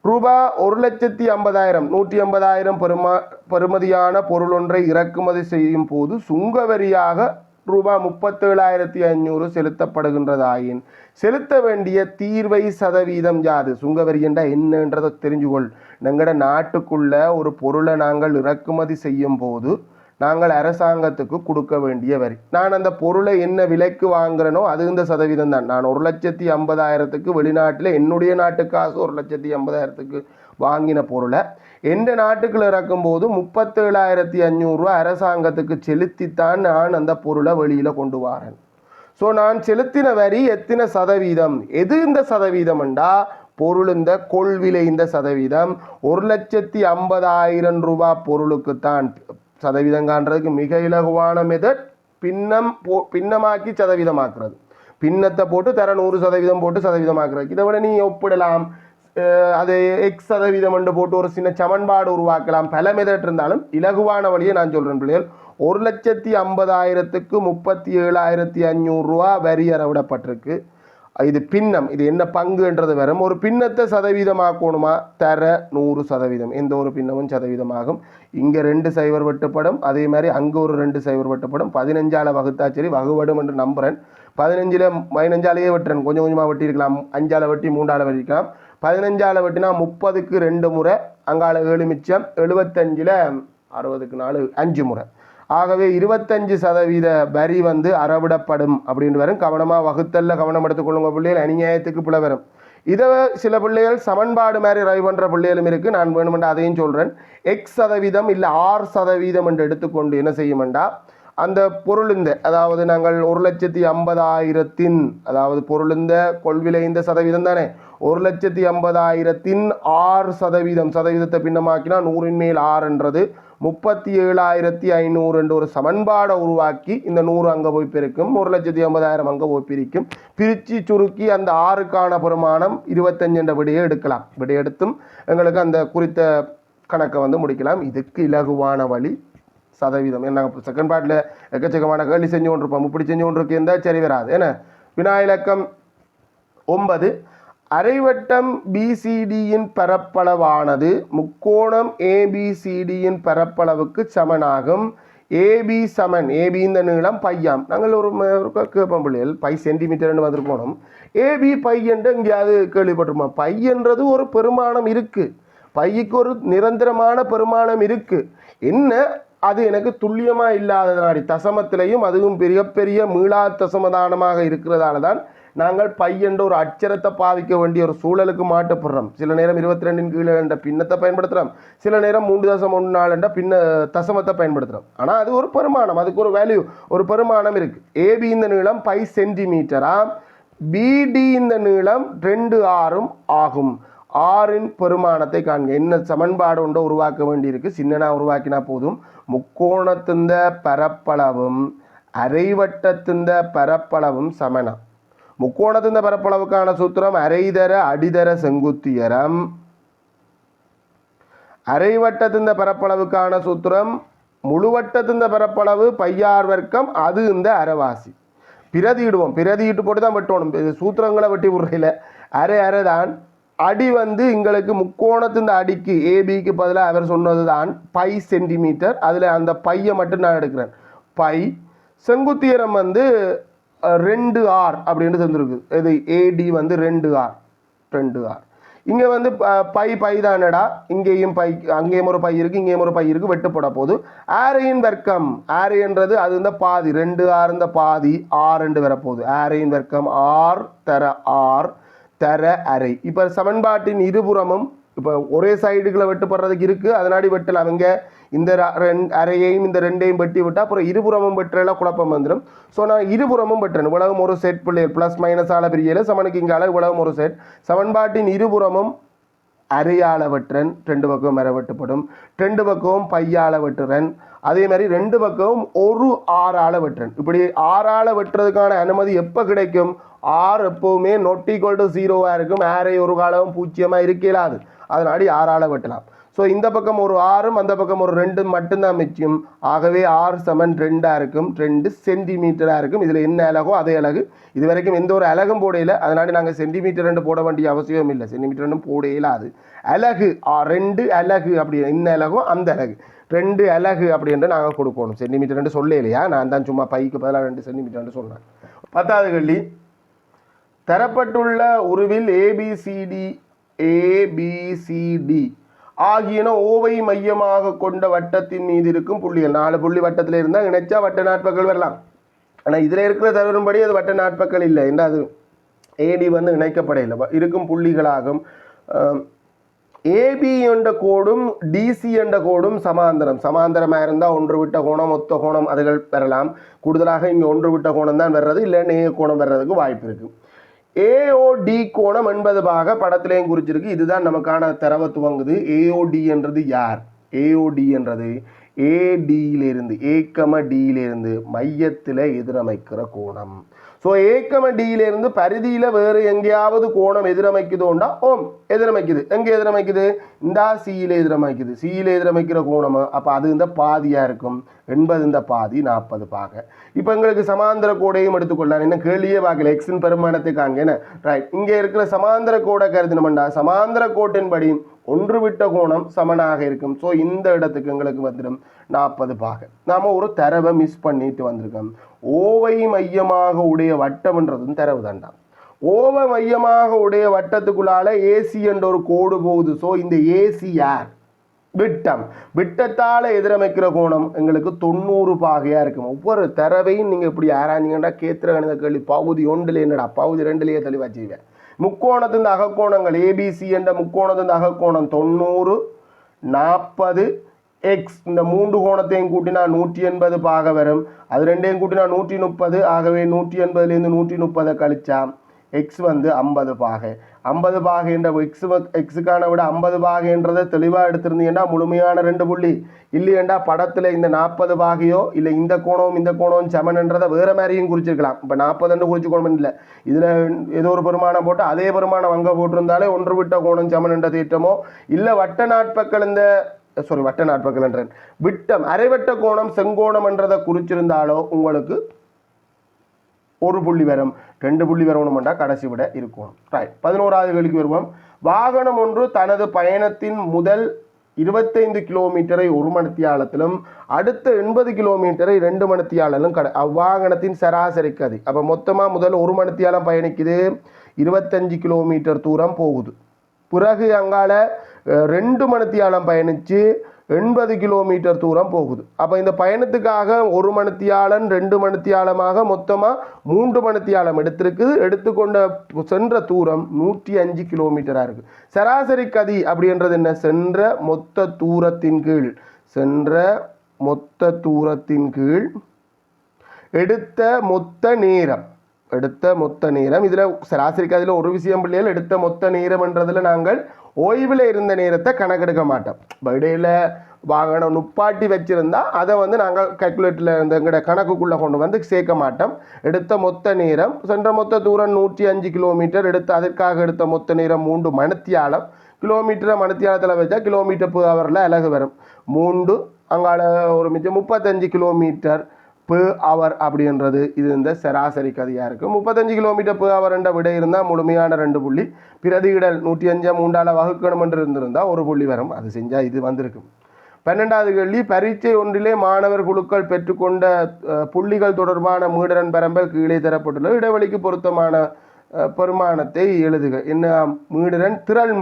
ரூபா 1,50,000 180,000 பெறுமதியான பொருள் ஒன்றை இறக்குமதி செய்யும் போது சுங்கவரியாக ரூபா 37,500 செலுத்தப்படுகின்றதாயின் செலுத்த வேண்டிய தீர்வை சதவீதம் யாது? சுங்கவரி என்ற என்னன்றதை தெரிஞ்சுக்கொள். எங்களோட நாட்டுக்குள்ள ஒரு பொருளை நாங்கள் இறக்குமதி செய்யும் போது நாங்கள் அரசாங்கத்துக்கு கொடுக்க வேண்டிய வரி. நான் அந்த பொருளை என்ன விலைக்கு வாங்குறேனோ அது இந்த சதவீதம் தான். நான் 1,50,000க்கு வெளிநாட்டில் என்னுடைய நாட்டு காசு 1,50,000க்கு வாங்கின பொருளை எந்த நாட்டுக்குள்ள இறக்கும் போது 37,500 ரூபா அரசாங்கத்துக்கு செலுத்தித்தான் நான் அந்த பொருளை வெளியில் கொண்டு வரேன். ஸோ நான் செலுத்தின வரி எத்தனை சதவீதம்? எது இந்த சதவீதம்ண்டா பொருள் இந்த கொள்விலை இந்த சதவீதம். 1,50,000 ரூபா பொருளுக்குத்தான் சதவீதம் காண்றதுக்கு மிக இலகுவான மெத்தட் பின்னமாக்கி சதவீதமாக்குறது. பின்னத்தை போட்டு தர 100% போட்டு சதவீதமாக்குறது. இதை விட நீ ஒப்பிடலாம். அது எக்ஸ் சதவீதம் என்று போட்டு ஒரு சின்ன சமன்பாடு உருவாக்கலாம். பல மெத்தட் இருந்தாலும் இலகுவான வழியை நான் சொல்கிறேன் பிள்ளைகள். 1,50,000க்கு 37,500 ரூபா வரி அறவிடப்பட்டிருக்கு. இது பின்னம், இது என்ன பங்குன்றது வரும். ஒரு பின்னத்தை சதவீதமாக்கணுமா? தர 100%. எந்த ஒரு பின்னமும் சதவீதமாகும். இங்கே 2 சைவர் வெட்டுப்படும், அதே மாதிரி அங்கே ஒரு 2 சைவர் வெட்டுப்படும். 15ஆல் வகுத்தா சரி வகுவடும் என்று நம்புகிறேன். 15ல் -5ஆலேயே வெட்டுறேன், கொஞ்சம் கொஞ்சமாக வெட்டியிருக்கலாம். 5ஆல் வெட்டி 3ஆல் வெட்டிக்கலாம். 15ஆல் வெட்டினா 30க்கு 2 முறை, அங்கால 7 மிச்சம், 75ல் 60க்கு 4 5 முறை. ஆகவே 25% வரி அறவிடப்படும் அப்படின்னு வரும். கவனமாக வகுத்தல்ல கவனம் எடுத்துக்கொள்ளுங்க பிள்ளைகள், அநியாயத்துக்கு பிள்ளை வரும். இதை சில பிள்ளைகள் சமன்பாடு மாதிரி ரைவ் பண்ணுற பிள்ளைகளும் இருக்குது. நான் வேணுமெண்டா அதையும் சொல்கிறேன். X% இல்லை R% என்று எடுத்துக்கொண்டு என்ன செய்யுமெண்டா, அந்த பொருளுந்த அதாவது நாங்கள் 1,50,000 அதாவது பொருளுந்த கொள்விலை இந்த சதவீதம் தானே, 1,50,000 6% சதவீதத்தை பின்னமாக்கினா 100 மேல் 6 என்றது 37,500 என்ற ஒரு சமன்பாடை உருவாக்கி இந்த 100 அங்கே போய் பிரிக்கும், 1,50,000 அங்கே போய் பிரிக்கும். பிரித்து சுருக்கி அந்த 6க்கான பிரமாணம் 25 என்ற விடையை எடுக்கலாம். விடையெடுத்தும் எங்களுக்கு அந்த குறித்த கணக்கை முடிக்கலாம். இதுக்கு இலகுவான வழி சதவீதம். நாங்கள் செகண்ட் பார்ட்டில் எக்கச்சக்கமான கேள்வி செஞ்சு கொண்டிருப்போம். இப்படி செஞ்சு கொண்டிருக்கு இருந்தால் சரி வராது. ஏன்னா வினா இலக்கம் 9 அரைவட்டம் பிசிடியின் பரப்பளவானது முக்கோணம் ஏபிசிடியின் பரப்பளவுக்கு சமனாகும். ஏபி சமன் ஏபி இந்த நீளம் பையாம். நாங்கள் ஒரு கேட்போம் பிள்ளைகள் பை சென்டிமீட்டர்னு வந்திருக்கணும். ஏபி பை என்று எங்கேயாவது கேள்விப்பட்டிருப்போம். பை என்றது ஒரு பெருமானம் இருக்குது, பைக்கு ஒரு நிரந்தரமான பெருமானம் இருக்குது. என்ன அது எனக்கு துல்லியமாக இல்லாததனாடி தசமத்திலையும் அதுவும் பெரிய மீளா தசமதானமாக இருக்கிறதால தான் நாங்கள் பை என்ற ஒரு அச்சரத்தை பாவிக்க வேண்டிய ஒரு சூழலுக்கு மாட்டப்படுறோம். சில நேரம் 22 கீழே என்ற பின்னத்தை பயன்படுத்துகிறோம், சில நேரம் 3.14 என்ற பின்ன தசமத்தை பயன்படுத்துகிறோம். ஆனால் அது ஒரு பெருமானம், அதுக்கு ஒரு வேல்யூ, ஒரு பெருமானம் இருக்குது. ஏபி இந்த நீளம் பை சென்டிமீட்டரா, பிடி இந்த நீளம் 2 ஆறும் ஆகும். ஆறின் பெருமானத்தை காண்க. என்ன சமன்பாடு ஒன்றை உருவாக்க வேண்டியிருக்கு, சின்னனா உருவாக்கினா போதும். முக்கோணத்தின் பரப்பளவும் அரைவட்டத்தின் பரப்பளவும் சமனா. முக்கோணத்தின் பரப்பளவுக்கான சூத்திரம் அரைதர அடிதர செங்குத்தியரம். அரைவட்டத்தின் பரப்பளவுக்கான சூத்திரம் முழுவட்டத்தின் பரப்பளவு பையார் வர்க்கம், அது இந்த அரைவாசி. பிரதியிடுவோம், பிரதியிட்டு போட்டு தான் வெட்டணும். சூத்திரங்களை வெட்டி விடுறையில் அரை தான். அடி எங்களுக்கு முக்கோணத்தின் அடிக்கு ஏபிக்கு பதிலாக அவர் சொன்னது தான் பை சென்டிமீட்டர். அதில் அந்த பையை மட்டும் நான் எடுக்கிறேன். பை செங்குத்தியரம் 2 ஆர் அப்படின்னு தந்துருக்கு. இது ஏடி 2 ஆர், 2 ஆர். இங்கே பை தானடா, இங்கேயும் பை, அங்கேயும் ஒரு பை இருக்குது, இங்கேயும் ஒரு பை இருக்குது, வெட்டுப்பட போது ஆரையின் வர்க்கம். ஆரைன்றது அது இந்த பாதி, 2 ஆர் இந்த பாதி, ஆர் ரெண்டு வரப்போகுது. ஆரையின் வர்க்கம் ஆர் தர ஆர் தர அரை. இப்போ சமன்பாட்டின் இருபுறமும் இப்போ ஒரே சைடுகளை வெட்டுப்படுறதுக்கு இருக்குது, அதனாடி வெட்டலாம். இங்கே இந்த அரையையும் இந்த ரெண்டையும் வெட்டி விட்டால் அப்புறம் இருபுறமும் வெட்டுறல குழப்பம் வந்துடும். ஸோ நான் இருபுறமும் வெட்டுறேன். உலகம் ஒரு செட் பிள்ளைகள் ப்ளஸ் மைனஸ் ஆள பிரியல சமனுக்கு இங்கால உலகம் ஒரு செட். சமன்பாட்டின் இருபுறமும் அரையாள வெட்டுறேன், 2 பக்கம் அரை வெட்டுப்படும். 2 பக்கமும் பையாள வெட்டுறேன். அதே மாதிரி 2 பக்கமும் ஒரு ஆறாள வெட்டுறேன். இப்படி ஆறாள வெட்டுறதுக்கான அனுமதி எப்போ கிடைக்கும்? ஆர் எப்போவுமே not equal to 0 இருக்கும். ஆரை ஒரு காலமும் 0 இருக்கலாது, அதனாடி ஆறாள வெட்டலாம். ஸோ இந்த பக்கம் ஒரு ஆறும் அந்த பக்கம் ஒரு 2 மட்டும்தான் மிச்சம். ஆகவே ஆர் சமன் 2 இருக்கும், 2 சென்டிமீட்டராக இருக்கும். இதில் என்ன அலகோ அதே அலகு. இது வரைக்கும் எந்த ஒரு அலகும் போடையில, அதனாடி நாங்கள் சென்டிமீட்டர் போட வேண்டிய அவசியம் இல்லை. சென்டிமீட்டர் போட இயலாது. அலகு 2 அலகு அப்படி என்ன அலகோ அந்த அலகு 2 அலகு அப்படின்ட்டு நாங்கள் கொடுக்கணும். சென்டிமீட்டர் சொல்ல இல்லையா, நான் தான் சும்மா பைக்கு பதிலாக 2 சென்டிமீட்டர் சொன்னேன். 10வது கேள்வி. தரப்பட்டுள்ள உருவில் ஏபிசிடி ஆகியன ஓவை மையமாக கொண்ட வட்டத்தின் மீது இருக்கும் புள்ளிகள். 4 புள்ளி வட்டத்தில் இருந்தால் இணைச்சா வட்ட நாட்பக்கள் வரலாம். ஆனால் இதில் இருக்கிற தருவன்படி அது வட்ட நாட்பக்கள் இல்லை. என்ன அது ஏடி இணைக்கப்படையில்லை, இருக்கும் புள்ளிகளாகும். ஏபி என்ற கோடும் டிசி என்ற கோடும் சமாந்தரமாக இருந்தால் ஒன்று விட்ட கோணம் ஒத்த கோணம் அதுகள் பெறலாம். கூடுதலாக இங்கே ஒன்று விட்ட கோணம் தான் வர்றது, இல்லை நேய கோணம் வர்றதுக்கு வாய்ப்பு இருக்குது. ஏஓடி கோணம் 80 பாக படத்திலையும் குறிச்சிருக்கு. இதுதான் நமக்கான தரவை துவங்குது. ஏஓடி என்றது யார்? ஏஓடி என்றது ஏடியிலிருந்து டியிலிருந்து மையத்தில் எதிரமைக்கிற கோணம். ஸோ டியிலிருந்து பரிதியில் வேறு எங்கேயாவது கோணம் எதிரமைக்குதோண்டா ஓம் எதிரமைக்குது. எங்கே எதிரமைக்குது? இந்த சியில் எதிரமைக்குது. சியில் எதிரமைக்கிற கோணம் அப்போ அது இந்த பாதியாக இருக்கும். 80 இந்த பாதி 40 பாக. இப்போ எங்களுக்கு சமாந்தர கோடையும் எடுத்துக்கொள்ளலாம். என்ன கேள்வியே பார்க்கல, எக்ஸின் பெருமானத்தை காண்க. ரைட், இங்கே இருக்கிற சமாந்தர கோடை கருதினோம்டா சமாந்தர கோட்டின்படி ஒன்று விட்ட கோணம் சமனாக இருக்கும். ஸோ இந்த இடத்துக்கு எங்களுக்கு வந்துடும் 40 பாக. நாம் ஒரு தரவை மிஸ் பண்ணிட்டு வந்திருக்கோம். ஓவை மையமாக உடைய வட்டம்ன்றதும் தரவு தாண்டா. ஓவை மையமாக உடைய வட்டத்துக்குள்ளால ஏசி என்ற ஒரு கோடு போகுது. ஸோ இந்த ஏசி யார்? விட்டம். விட்டத்தால் எதிரமைக்கிற கோணம் எங்களுக்கு 90 பாகையாக இருக்கும். ஒவ்வொரு தரவையும் நீங்கள் இப்படி ஆராய்ச்சிங்கன்னா கேத்திர கணித கேள்வி பகுதி 1 என்னடா பகுதி 2 தெளிவாக செய்வேன். முக்கோணத்தின் அகக்கோணங்கள் ஏபிசி என்ற முக்கோணத்தின் அகக்கோணம் 90, 40, எக்ஸ். இந்த 3 கோணத்தையும் கூட்டினா 180 பாக வரும். அது 2ஐயும் கூட்டினா 130. ஆகவே 180லேருந்து 130 கழிச்சா எக்ஸ் 50 பாகை. 50 பாகை என்ற எக்ஸுக்கான விட 50 பாகைன்றதை தெளிவாக எடுத்திருந்தீங்கன்னா முழுமையான 2 புள்ளி. இல்லையண்டா படத்தில் இந்த 40 பாகையோ இல்லை இந்த கோணம் சமன்ன்றதை வேறு மாதிரியும் குறிச்சிருக்கலாம். இப்போ 40 குறிச்சிக்கோணும் இல்லை, இதில் ஏதோ ஒரு பெருமானம் போட்டு அதே பெருமானம் அங்கே போட்டிருந்தாலே ஒன்று விட்ட கோணம் சமன் என்ற தேற்றமோ இல்லை வட்ட நாட்பக்கள் என்றேன் விட்டம் அரைவட்ட கோணம் செங்கோணம் என்றதை குறிச்சிருந்தாலோ உங்களுக்கு ஒரு புள்ளி வரும். 2 புள்ளி வரணும்னா கடைசி விட இருக்கும். ரைட். 11வது கேள்விக்கு வருவோம். வாகனம் ஒன்று தனது பயணத்தின் முதல் 25 கிலோமீட்டரை 1 மணித்தியாலத்திலும் அடுத்த 80 கிலோமீட்டரை 2 மணித்தியாலும் அவ்வாகனத்தின் சராசரி கதி. அப்போ மொத்தமாக முதல் 1 மணித்தியாலம் பயணிக்குது, 25 கிலோமீட்டர் தூரம் போகுது. பிறகு அங்கால 2 மணித்தியாலம் பயணித்து 80 கிலோமீட்டர் தூரம் போகுது. அப்போ இந்த பயணத்துக்காக 1 மணித்தியாலம் 2 மணித்தியாலமாக மொத்தமாக 3 மணித்தியாலம் எடுத்திருக்குது. எடுத்துக்கொண்ட சென்ற தூரம் 105 கிலோமீட்டராக இருக்குது. சராசரி கதி அப்படின்றது என்ன? சென்ற மொத்த தூரத்தின் கீழ் எடுத்த மொத்த நேரம். இதில் சராசரி கதியில் ஒரு விஷயம் பிள்ளைகள், எடுத்த மொத்த நேரம்ன்றதில் நாங்கள் ஓய்வில் இருந்த நேரத்தை கணக்கெடுக்க மாட்டோம். இடையில வாகனம் நுப்பாட்டி வச்சிருந்தா அதை நாங்கள் கால்குலேட்டரில் எங்களோட கணக்குக்குள்ளே கொண்டு வந்து சேர்க்க மாட்டோம். எடுத்த மொத்த நேரம், சென்ற மொத்த தூரம் 105 கிலோமீட்டர், அதற்காக எடுத்த மொத்த நேரம் 3 மணித்தியாலம். கிலோமீட்டரை மணித்தியாலத்தில் வச்சா கிலோமீட்டர் per ஹவரில் அலகு வரும். 3 அங்கால ஒரு மிச்சம் 35 கிலோமீட்டர் per hour அப்படின்றது இது இந்த சராசரி கதியாக இருக்குது. 35 கிலோமீட்டர் per hour என்ற விடை இருந்தால் முழுமையான 2 புள்ளி. பிரதியிடல் 105 3ஆல் வகுக்கணும் என்று இருந்திருந்தால் 1 புள்ளி வரும். அது செஞ்சால் இது வந்திருக்கும். 12வது கேள்வி. பரீட்சை ஒன்றிலே மாணவர் குழுக்கள் பெற்றுக்கொண்ட புள்ளிகள் தொடர்பான மீடரன் பரம்பல் கீழே தரப்பட்டுள்ள இடைவெளிக்கு பொருத்தமான பெருமானத்தை எழுதுக. என்ன மீடரன்? திரள்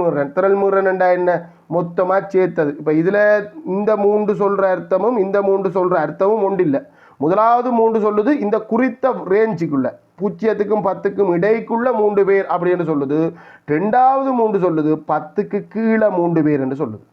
மீறன் என்றா என்ன? மொத்தமாக சேர்த்தது. இப்போ இதில் இந்த 3 சொல்கிற அர்த்தமும் இந்த 3 சொல்கிற அர்த்தமும் ஒன்றில்லை. முதலாவது 3 சொல்லுது இந்த குறித்த ரேஞ்சுக்குள்ள 0க்கும் 10க்கும் இடைக்குள்ள 3 பேர் அப்படின்னு சொல்லுது. 2வது 3 சொல்லுது 10க்கு கீழே 3 பேர் என்று சொல்லுது.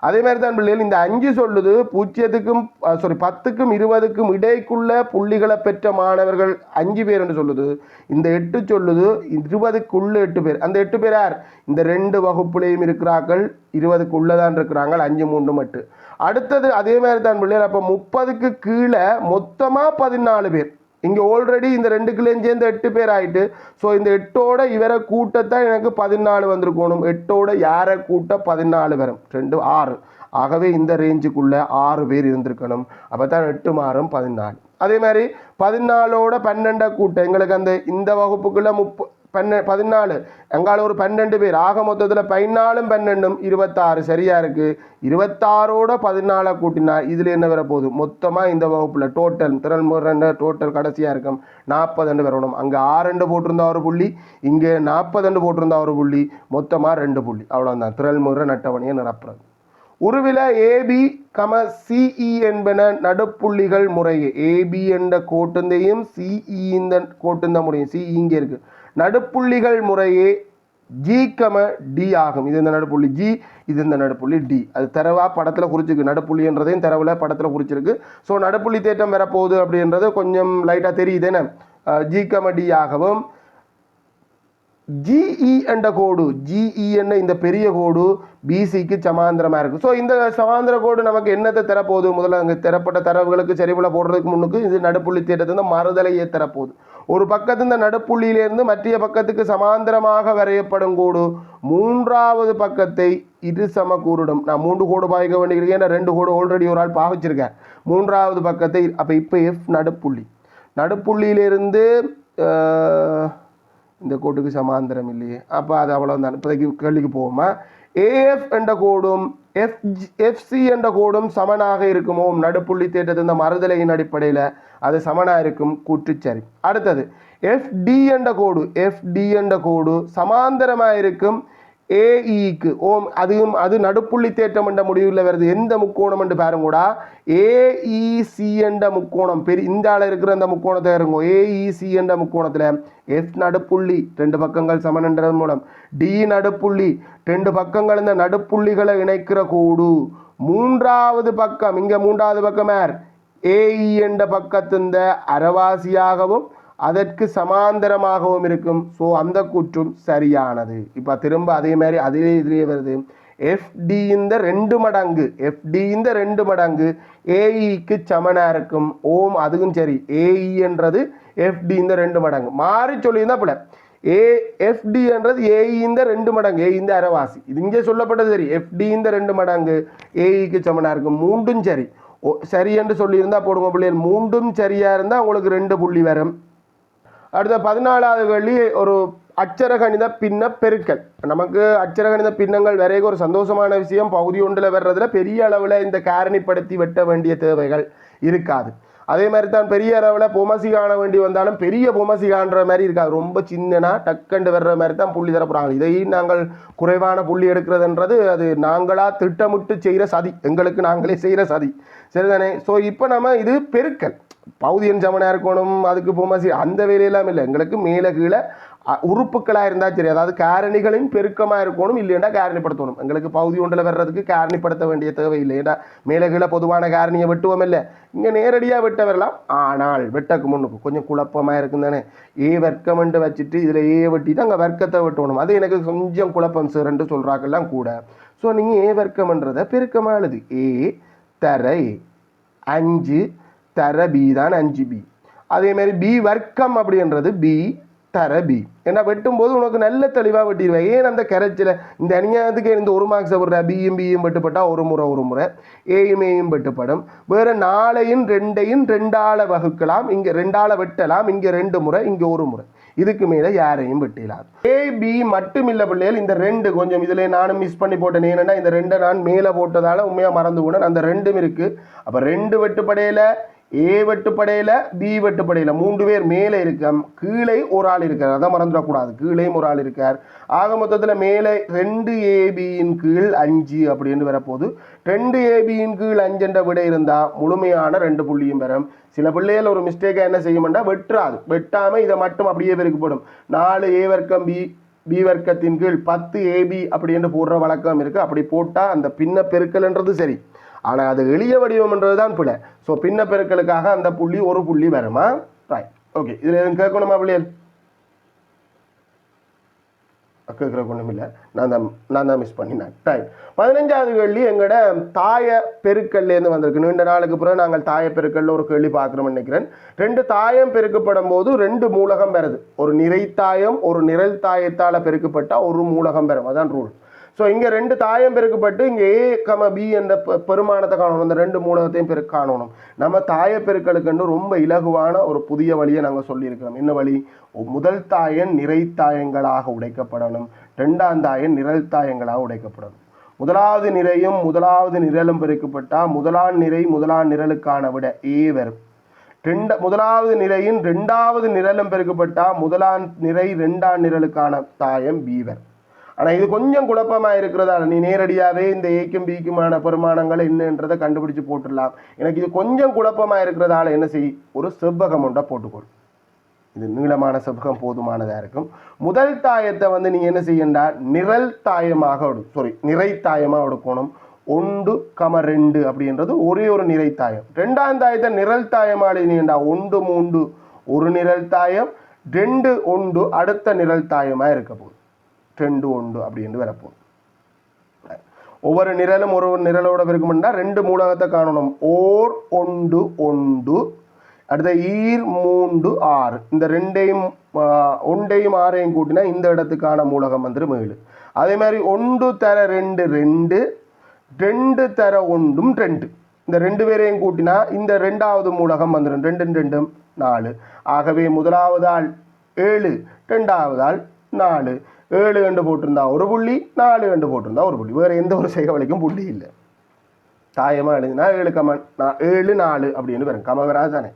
அதே மாதிரி தான் பிள்ளைகள் இந்த 5 சொல்லுது 10க்கும் 20க்கும் இடைக்குள்ள புள்ளிகளை பெற்ற மாணவர்கள் 5 பேர் என்று சொல்லுது. இந்த 8 சொல்லுது 20க்குள்ள 8 பேர். அந்த 8 பேர் யார்? இந்த 2 வகுப்புலையும் இருக்கிறார்கள், 20க்குள்ளதான் இருக்கிறாங்க, 5 3 மட்டும். அடுத்தது அதே மாதிரி தான் பிள்ளைகள். அப்போ 30க்கு கீழே மொத்தமாக 14 பேர். இங்கே ஆல்ரெடி இந்த 2 கிளையும் சேர்ந்து 8 பேர் ஆகிட்டு. ஸோ இந்த 8ஓட இவரை கூட்டத்தான் எனக்கு 14 வந்திருக்கணும். 8ஓட யாரை கூட்ட 14 வரும். 2 6. ஆகவே இந்த ரேஞ்சுக்குள்ளே 6 பேர் இருந்திருக்கணும். அப்போ தான் 8 மாறும் 14. அதே மாதிரி 14ஓட 12 கூட்ட எங்களுக்கு இந்த வகுப்புக்குள்ளே 14 எங்கால ஒரு 12 பேர். ஆக மொத்தத்தில் 14ம் 12ம் 26 சரியா இருக்கு. 26ஓட 14 கூட்டினா இதில் என்ன வர போகுது? மொத்தமாக இந்த வகுப்பில் டோட்டல் டோட்டல் கடைசியாக இருக்கும் 40 வரணும். அங்கே 6 போட்டிருந்தா 1 புள்ளி, இங்கே 40 போட்டிருந்தா 1 புள்ளி, மொத்தமாக 2 புள்ளி. அவ்வளோதான் திரள்முறை நட்டவணியை நிரப்புறது. உருவில ஏபி சிஇ என்பன நடுப்புள்ளிகள் முறையே. ஏபி என்ற கோட்டுந்தையும் சிஇ இந்த கோட்டுந்த முறையும், சிஇ இங்கே இருக்கு. நடுப்புள்ளிகள் முறையே ஜி டி ஆகும். இது இந்த நடுப்புள்ளி ஜி, இது இந்த நடுப்புள்ளி டி. அது தரவா படத்தில் குறிச்சிருக்கு. நடுப்புள்ளின்றதையும் தரவில் படத்தில் குறிச்சிருக்கு. ஸோ நடுப்புள்ளி தேட்டம் வரப்போகுது அப்படின்றது கொஞ்சம் லைட்டாக தெரியுதுன்னு. ஜி டி ஆகவும் ஜிஇ என்ற கோடு, ஜிஇ என்ற இந்த பெரிய கோடு பிசிக்கு சமாந்திரமாக இருக்குது. ஸோ இந்த சமாந்திர கோடு நமக்கு என்னத்தை தரப்போகுது? முதல்ல அங்கே தரப்பட்ட தரவுகளுக்கு சரிவில் போடுறதுக்கு முன்னுக்கு இது நடுப்புள்ளி தேட்டத்தை மறுதலையே தரப்போகுது. ஒரு பக்கத்து இந்த நடுப்புள்ளியிலிருந்து மற்ற பக்கத்துக்கு சமாந்திரமாக வரையப்படும் கோடு 3வது பக்கத்தை இரு சமக்கூறிடும். நான் 3 கோடு பாய்க்க வேண்டியிருக்கேன். ஏன்னா 2 கோடு ஆல்ரெடி ஒரு ஆள் பாவிச்சிருக்கேன். 3வது பக்கத்தை அப்போ இப்போ எஃப் நடுப்புள்ளியிலிருந்து இந்த கோட்டுக்கு சமாந்திரம் இல்லையே. அப்போ அது அவ்வளோதான். இப்போதைக்கு கேள்விக்கு போவோமா? ஏஎஃப் என்ற கோடும் எஃப்சி என்ற கோடும் சமனாக இருக்குமோ? நடுப்புள்ளி தேட்டத்து இந்த மறுதலையின் அடிப்படையில் அது சமனாக இருக்கும். கூற்றுச்சரி. அடுத்தது எஃப்டி என்ற கோடு சமாந்தரமாக இருக்கும் ஏஇக்கு. அது நடுப்புள்ளி தேட்டம் என்ற முடிவில் வருது. எந்த முக்கோணம் என்று பாருங்கூடா? ஏஇசி என்ற முக்கோணம். இந்த ஆள் இருக்கிற அந்த முக்கோணத்தை இருங்கோ. ஏஇசி என்ற முக்கோணத்தில் எஃப் நடுப்புள்ளி 2 பக்கங்கள் சமன்ன்றது மூலம், டி நடுப்புள்ளி 2 பக்கங்கள் இந்த நடுப்புள்ளிகளை இணைக்கிற கோடு 3வது பக்கம். இங்கே 3வது பக்கம் யார்? ஏஇ என்ற பக்கத்தின் அரவாசியாகவும் அதற்கு சமாந்தரமாகவும் இருக்கும். ஸோ அந்த கூற்றும் சரியானது. இப்போ திரும்ப அதே மாதிரி இதுலேயே வருது. எஃப்டி இந்த 2 மடங்கு ஏஇக்கு சமனாக இருக்கும். அதுவும் சரி. ஏஇ என்றது எஃப்டி இந்த 2 மடங்கு. மாறி சொல்லியிருந்தா போல எஃப்டி என்றது ஏஇ இந்த 2 மடங்கு, ஏஇ இந்த அரவாசி. இது இங்கே சொல்லப்பட்டது சரி. எஃப்டி இந்த 2 மடங்கு ஏஇக்கு சமனாக இருக்கும். 3ம் சரி. சரி என்று சொல்லியிருந்தா போடுங்க பிள்ளைகள். 3ம் சரியாக இருந்தால் உங்களுக்கு 2 புள்ளி வரும். அடுத்த 14வது கேள்வி ஒரு அச்சரகணித பின்ன பெருக்கல். நமக்கு அச்சரகணித பின்னங்கள் வரைக்கும் ஒரு சந்தோஷமான விஷயம், பகுதி ஒன்றில் வர்றதுல பெரிய அளவில் இந்த காரணிப்படுத்தி வெட்ட வேண்டிய தேவைகள் இருக்காது. அதே மாதிரி தான் பெரிய அளவில் பொமசி காண வேண்டி வந்தாலும் பெரிய பொமசி காண்ற மாதிரி இருக்காது, ரொம்ப சின்னனா டக்கண்டு வர்ற மாதிரி தான் புள்ளி தரப்படுறாங்க. இதையும் நாங்கள் குறைவான புள்ளி எடுக்கிறதுன்றது அது நாங்களாக திட்டமிட்டு செய்கிற சதி, எங்களுக்கு நாங்களே செய்கிற சதி, சரிதானே? ஸோ இப்போ நம்ம இது பெருக்கல், பகுதியின் சமனாக இருக்கணும், அதுக்கு பொமசி அந்த வேலையெல்லாம் இல்லை, எங்களுக்கு மேலே கீழே உறுப்புகளாக இருந்தால் சரி, அதாவது காரணிகளின் பெருக்கமாக இருக்கணும், இல்லைன்னா காரணிப்படுத்தணும். எங்களுக்கு பகுதி ஒன்றில் வர்றதுக்கு காரணிப்படுத்த வேண்டிய தேவை இல்லை, ஏன்னா மேலே கீழே பொதுவான காரணியை வெட்டுவோம் இல்லை, இங்கே நேரடியாக வெட்ட வரலாம். ஆனால் வெட்டக்கு முன்னுக்கு கொஞ்சம் குழப்பமாக இருக்கும் தானே, ஏ வர்க்கம்ன்ட்டு வச்சுட்டு இதில் ஏ வெட்டிட்டு அங்கே வர்க்கத்தை வெட்டணும், அது எனக்கு கொஞ்சம் குழப்பம் சார்ன்ட்டு சொல்கிறாக்கெல்லாம் கூட. ஸோ நீங்கள் ஏ வர்க்கம்ன்றதை பெருக்கமாக எழுது, ஏ தர 5 தர பி தான் 5b. அதேமாதிரி பி வர்க்கம் அப்படின்றது பி தர பி. ஏன்னா வெட்டும்போது உனக்கு நல்ல தெளிவாக வெட்டிடுவேன். ஏன் அந்த கரைச்சில் இந்த அநியாயத்துக்கு இந்த ஒரு மார்க்ஸை விடுற பியும் வெட்டுப்பட்டால் ஒரு முறை ஏயும் வெட்டுப்படும். வேறு 4ஐயும் 2ஐயும் 2ஆல் வகுக்கலாம், இங்கே 2ஆல் வெட்டலாம், இங்கே 2 முறை, இங்கே 1 முறை, இதுக்கு மேலே யாரையும் வெட்டிடலாம். ஏபி மட்டும் இல்லை பிள்ளைகள், இந்த 2 கொஞ்சம் இதில் நானும் மிஸ் பண்ணி போட்டேன். ஏன்னா இந்த 2 நான் மேலே போட்டதால் உண்மையாக மறந்து போனேன். அந்த 2ம் இருக்குது. அப்போ 2 வெட்டுப்படையில் ஏ வெட்டுப்படையில் பி வெட்டுப்படையில் 3 பேர் மேலே இருக்க, கீழே ஒரு ஆள் இருக்கார், அதான் மறந்துடக்கூடாது, கீழேயும் ஒரு ஆள் இருக்கார். ஆக மொத்தத்தில் மேலே 2ab கீழ் 5 அப்படின்னு வரப்போகுது. 2ab கீழ் 5 விட இருந்தால் முழுமையான 2 புள்ளியும் வரும். சில பிள்ளைகள் ஒரு மிஸ்டேக்காக என்ன செய்யும்னா வெட்டுறாது, வெட்டாமல் இதை மட்டும் அப்படியே பெருக்கப்படும். 4a வர்க்கம் பி வர்க்கத்தின் கீழ் 10ab அப்படின்னு போடுற வழக்கம் இருக்குது. அப்படி போட்டால் அந்த பின்ன பெருக்கல்ன்றது சரி, ஆனால் அது எளிய வடிவம்ன்றது தான் பிள்ளை. ஸோ பின்ன பெருக்களுக்காக அந்த புள்ளி ஒரு புள்ளி வருமா? Right, okay. இதில் எதுவும் கேட்கணுமா பிள்ளைகள்? கேட்குற ஒன்றும் இல்லை, நான் தான் மிஸ் பண்ணினேன். ரைட், 15வது கேள்வி எங்களோட தாய பெருக்கல்லேருந்து வந்திருக்கு. நீண்ட நாளுக்கு பிறகு நாங்கள் தாய பெருக்கல்ல ஒரு கேள்வி பார்க்குறோம்னு நினைக்கிறேன். 2 தாயம் பெருக்கப்படும் போது 2 மூலகம் வருது. ஒரு நிறைத்தாயம் ஒரு நிரல் தாயத்தால் பெருக்கப்பட்டால் ஒரு மூலகம் வரும், அதான் ரூல். ஸோ இங்கே 2 தாயம் பெருக்கப்பட்டு இங்கே ஏ பி என்ற பெருமானத்தை காணணும், அந்த 2 மூலகத்தையும் காணணும். நம்ம தாய பெருக்களுக்கு ரொம்ப இலகுவான ஒரு புதிய வழியை நாங்கள் சொல்லியிருக்கிறோம். என்ன வழி? முதல் தாயன் நிறைத்தாயங்களாக உடைக்கப்படணும், 2ஆம் தாயன் நிரல் தாயங்களாக உடைக்கப்படணும். முதலாவது நிறையும் முதலாவது நிரலும் பெருக்கப்பட்டால் முதலாம் நிறை முதலாம் நிரலுக்கான விட ஏ வரும். முதலாவது நிறையின் 2ஆவது நிரலும் பெருக்கப்பட்டால் முதலாம் நிறை 2ஆம் நிரலுக்கான தாயம் பி வரும். ஆனால் இது கொஞ்சம் குழப்பமாக இருக்கிறதால நீ நேரடியாகவே இந்த ஏக்கும் பிக்குமான பெருமானங்கள் என்னன்றதை கண்டுபிடிச்சு போட்டுடலாம். எனக்கு இது கொஞ்சம் குழப்பமாக இருக்கிறதால என்ன செய், ஒரு செவ்வகம் ஒன்றை போட்டுக்கொள். இது நீளமான செவ்வகம் போதுமானதாக இருக்கும். முதல் தாயத்தை நீங்கள் என்ன செய்யண்டா நிரல் தாயமாக நிறைத்தாயமாக எடுக்கணும். 1,2 அப்படின்றது ஒரே ஒரு நிறைத்தாயம். 2ஆம் தாயத்தை நிரல் தாயமாக எழுதினீங்கண்டா 1 3 ஒரு நிரல் தாயம், 2 1 அடுத்த நிரல் தாயமாக இருக்க போகுது. 2 1 அப்படின்னு வரப்போம். ஒவ்வொரு நிரலும் ஒரு நிரலோட இருக்கும்னா 2 மூலகத்தை காணணும். ஓர் 1 1 அடுத்த ஈர் 3 6. இந்த 2ஐயும் 1ஐயும் 6ஐயும் கூட்டினா இந்த இடத்துக்கான மூலகம் வந்துடும் 7. அதே மாதிரி 1 தர 2 2, 2 தர 1 2. இந்த 2 பேரையும் கூட்டினா இந்த 2ஆவது மூலகம் வந்துடும் 2 2 4. ஆகவே முதலாவது ஆள் 7, 2ஆவது ஆள் 4. 7 கண்டு போட்டிருந்தா ஒரு புள்ளி, 4 கண்டு போட்டிருந்தா ஒரு புள்ளி, வேறு எந்த ஒரு செய்கவலைக்கும் புள்ளி இல்லை. தாயமாக எழுதினா 7 7 4 அப்படின்னு வரும், கமவராஜ் தானே.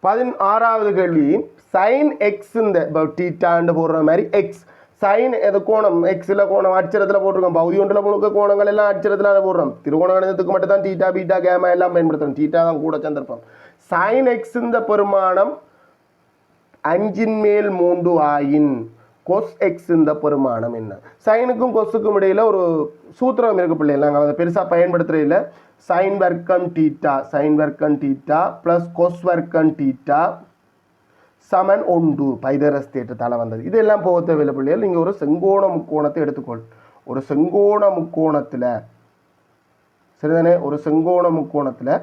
16வது கேள்வி சைன் எக்ஸ் இந்த டீட்டான்னு போடுற மாதிரி எக்ஸ் சைன் எது கோணம், எக்ஸில் கோணம் அச்சரத்தில் போட்டிருக்கோம். பகுதி ஒன்றில் முழுக்க கோணங்கள் எல்லாம் அச்சரத்தில் போடுறோம். திருகோண கணிதத்துக்கு மட்டும் தான் டீட்டா பீட்டா கேமா எல்லாம் பயன்படுத்துகிறோம். டீட்டா தான் கூட சந்தர்ப்பம். சைன் எக்ஸ் இந்த பெருமானம் 5 மேல் 3 ஆயின் கொஸ் எக்ஸ் இந்த பெருமானம் என்ன? சைனுக்கும் கொஸுக்கும் இடையில் ஒரு சூத்திரம் இருக்கு பிள்ளைகள், நாங்கள் அதை பெருசாக பயன்படுத்துகிறதில்ல. சைன் வர்க்கம் டீட்டா ப்ளஸ் கொஸ் வர்க்கம் டீட்டா சமன் 1 பைதரஸ் தேற்றத்தால் வந்தது. இதெல்லாம் போக தேவையில்லை பிள்ளைகள். நீங்கள் ஒரு செங்கோண முக்கோணத்தை எடுத்துக்கொள். ஒரு செங்கோண முக்கோணத்தில் சரிதானே, ஒரு செங்கோண முக்கோணத்தில்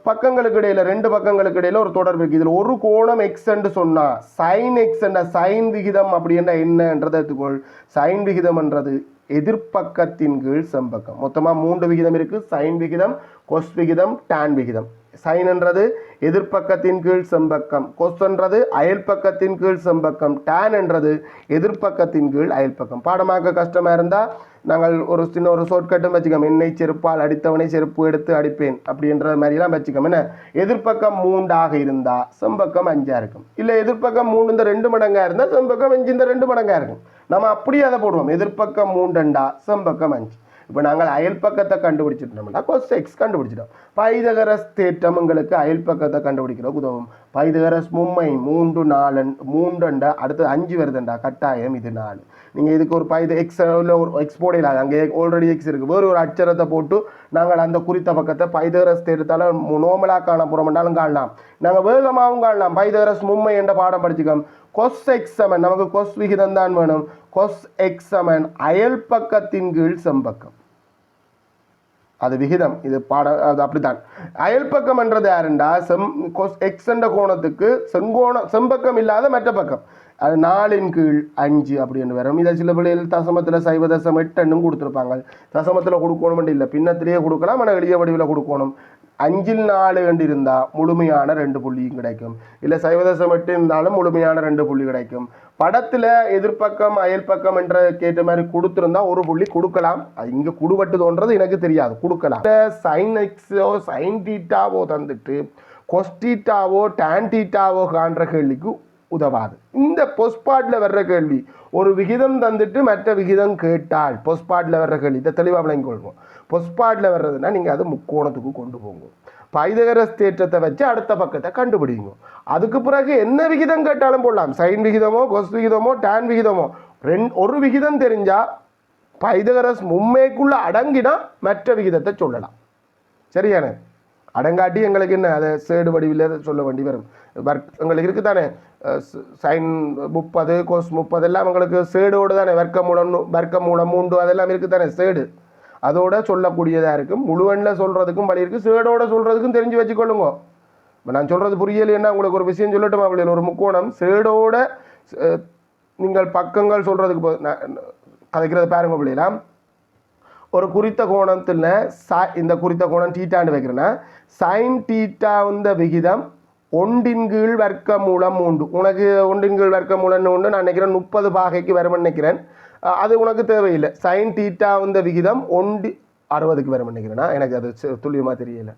பக்கங்களுக்கு இடையில் 2 பக்கங்களுக்கு இடையில் ஒரு தொடர்பு இருக்குது. இதில் ஒரு கோணம் எக்ஸ் என்று சொன்னால் சைன் எக்ஸ் என்ற சைன் விகிதம் அப்படின்ற என்னன்றதை எடுத்துக்கொள். சைன் விகிதம்ன்றது எதிர்ப்பக்கத்தின் கீழ் செம்பக்கம். மொத்தமாக 3 விகிதம் இருக்குது. சைன் விகிதம், கொஸ் விகிதம், டான் விகிதம். சைன்ன்றது எதிர்ப்பக்கத்தின் கீழ் செம்பக்கம், கொஸ்ன்றது அயல் பக்கத்தின் கீழ் செம்பக்கம், டேன் என்றது எதிர்ப்பக்கத்தின் கீழ் அயல் பக்கம். பாடமாக்க கஷ்டமா இருந்தா நாங்கள் ஒரு சின்ன ஒரு ஷார்ட்கட்டும் வச்சுக்கோம். என்னை செருப்பால் அடித்தவனை செருப்பு எடுத்து அடிப்பேன் அப்படின்ற மாதிரிலாம் வச்சுக்கோம். என்ன எதிர்ப்பக்கம் 3 இருந்தா செம்பக்கம் 5 இருக்கும். இல்லை எதிர்ப்பக்கம் 3 இந்த 2 மடங்கா இருந்தால் செம்பக்கம் 5 இந்த 2 மடங்கா இருக்கும். நம்ம அப்படியே அதை போடுவோம். எதிர்ப்பக்கம் 3 செம்பக்கம் 5. இப்போ நாங்கள் அயல் பக்கத்தை கண்டுபிடிச்சிட்டோம்னா cos x கண்டுபிடிச்சிட்டோம். பைதகரஸ் தேற்றம் உங்களுக்கு அயல் பக்கத்தை கண்டுபிடிக்கிறோம் உதவும். பைதகரஸ் மும்மை 3 4 3 அடுத்து 5 வருதுண்டா கட்டாயம் இது 4. நீங்கள் இதுக்கு ஒரு எக்ஸ் இல்லை ஒரு எக்ஸ் போடலாது, அங்கே ஆல்ரெடி எக்ஸ் இருக்குது. வேறு ஒரு அச்சரத்தை போட்டு நாங்கள் அந்த குறித்த பக்கத்தை பைதகரஸ் தேற்றத்தால் நோமலாக காண போகிறோம்னாலும் காணலாம், நாங்கள் வேகமாகவும் காணலாம். பைதகரஸ் மும்மை என்ற பாடம் படிச்சுக்கோம். cos x சமன் நமக்கு cos விகிதம் தான் வேணும். cos x சமன் அயல் பக்கத்தின் கீழ் செம்பக்கம், அது விகிதம். இது அது அப்படித்தான். அயல் பக்கம் என்றது யாருண்டா cos x என்ற கோணத்துக்கு செம்பக்கம் இல்லாத மற்ற பக்கம், அது 4ன் கீழ் 5 அப்படின்னு வரும். இதை சில பிள்ளைகள் தசமத்தில் 0.8 கொடுத்துருப்பாங்க. தசமத்தில் கொடுக்கணும் இல்லை, பின்னத்திலேயே கொடுக்கலாம், ஆனால் எளிய வடிவில் கொடுக்கணும். 5ல் 4 கண்டு இருந்தால் முழுமையான 2 புள்ளியும் கிடைக்கும். இல்லை 0.8 இருந்தாலும் முழுமையான 2 புள்ளி கிடைக்கும். படத்தில் எதிர்ப்பக்கம் அயல் பக்கம் என்ற கேட்ட மாதிரி கொடுத்துருந்தா ஒரு புள்ளி கொடுக்கலாம். அது இங்கே குடுபட்டு தோன்றது எனக்கு தெரியாது, கொடுக்கலாம். சைன் எக்ஸோ சைன் தீட்டாவோ தந்துட்டு கொஸ்டீட்டாவோ டான் தீட்டாவோ காண்ற கேள்விக்கு உதவாது. இந்த பொஸ்பாட்டில் வர்ற கேள்வி ஒரு விகிதம் தந்துட்டு மற்ற விகிதம் கேட்டால் பொஸ்பாட்டில் வர்ற கேள்வி இதை தெளிவாக விளங்கிக்கொள்வோம். பொஸ்பாட்டில் வர்றதுன்னா நீங்கள் அது முக்கோணத்துக்கு கொண்டு போங்க. பைதகரஸ் தேற்றத்தை வச்சு அடுத்த பக்கத்தை கண்டுபிடிங்க. அதுக்கு பிறகு என்ன விகிதம் கேட்டாலும் போடலாம். சைன் விகிதமோ கொஸ் விகிதமோ டான் விகிதமோ ஒரு விகிதம் தெரிஞ்சால் பைதகரஸ் மும்மைக்குள்ளே அடங்கினா மற்ற விகிதத்தை சொல்லலாம். சரியான அடங்காட்டி எங்களுக்கு என்ன அதை சேடு வடிவில் சொல்ல வேண்டி வரும். எங்களுக்கு இருக்குது தானே சைன் 30 கோஸ் 30 எல்லாம் எங்களுக்கு சேடோடு தானே வர்க்கமூலம் 3 அதெல்லாம் இருக்குது தானே சேடு, அதோட சொல்லக்கூடியதாக இருக்கும். முழுவனில் சொல்கிறதுக்கும் வழி இருக்குது, சேடோட சொல்கிறதுக்கும் தெரிஞ்சு வச்சுக்கொள்ளுங்க. இப்போ நான் சொல்கிறது புரியலைன்னா உங்களுக்கு ஒரு விஷயம் சொல்லட்டும். அப்படியில் ஒரு முக்கோணம் சேடோட நீங்கள் பக்கங்கள் சொல்கிறதுக்கு கதைக்கிறது பாருங்க பிள்ளைலாம். ஒரு குறித்த கோணத்தில் இந்த குறித்த கோணம் டீட்டான்னு வைக்கிறேன்னா சைன் டீட்டா இந்த விகிதம் 1ன் கீழ் வர்க்கமூலம் 3. உனக்கு 1ன் கீழ் வர்க்கமூலம்னு உண்டு, நான் நினைக்கிறேன் 30 பாகைக்கு வரும்னு நினைக்கிறேன். அது உனக்கு தேவையில்லை. சைன் டீட்டா இந்த விகிதம் 60க்கு வரும்னு நினைக்கிறேன்னா, எனக்கு அது துல்லியமாக தெரியலை.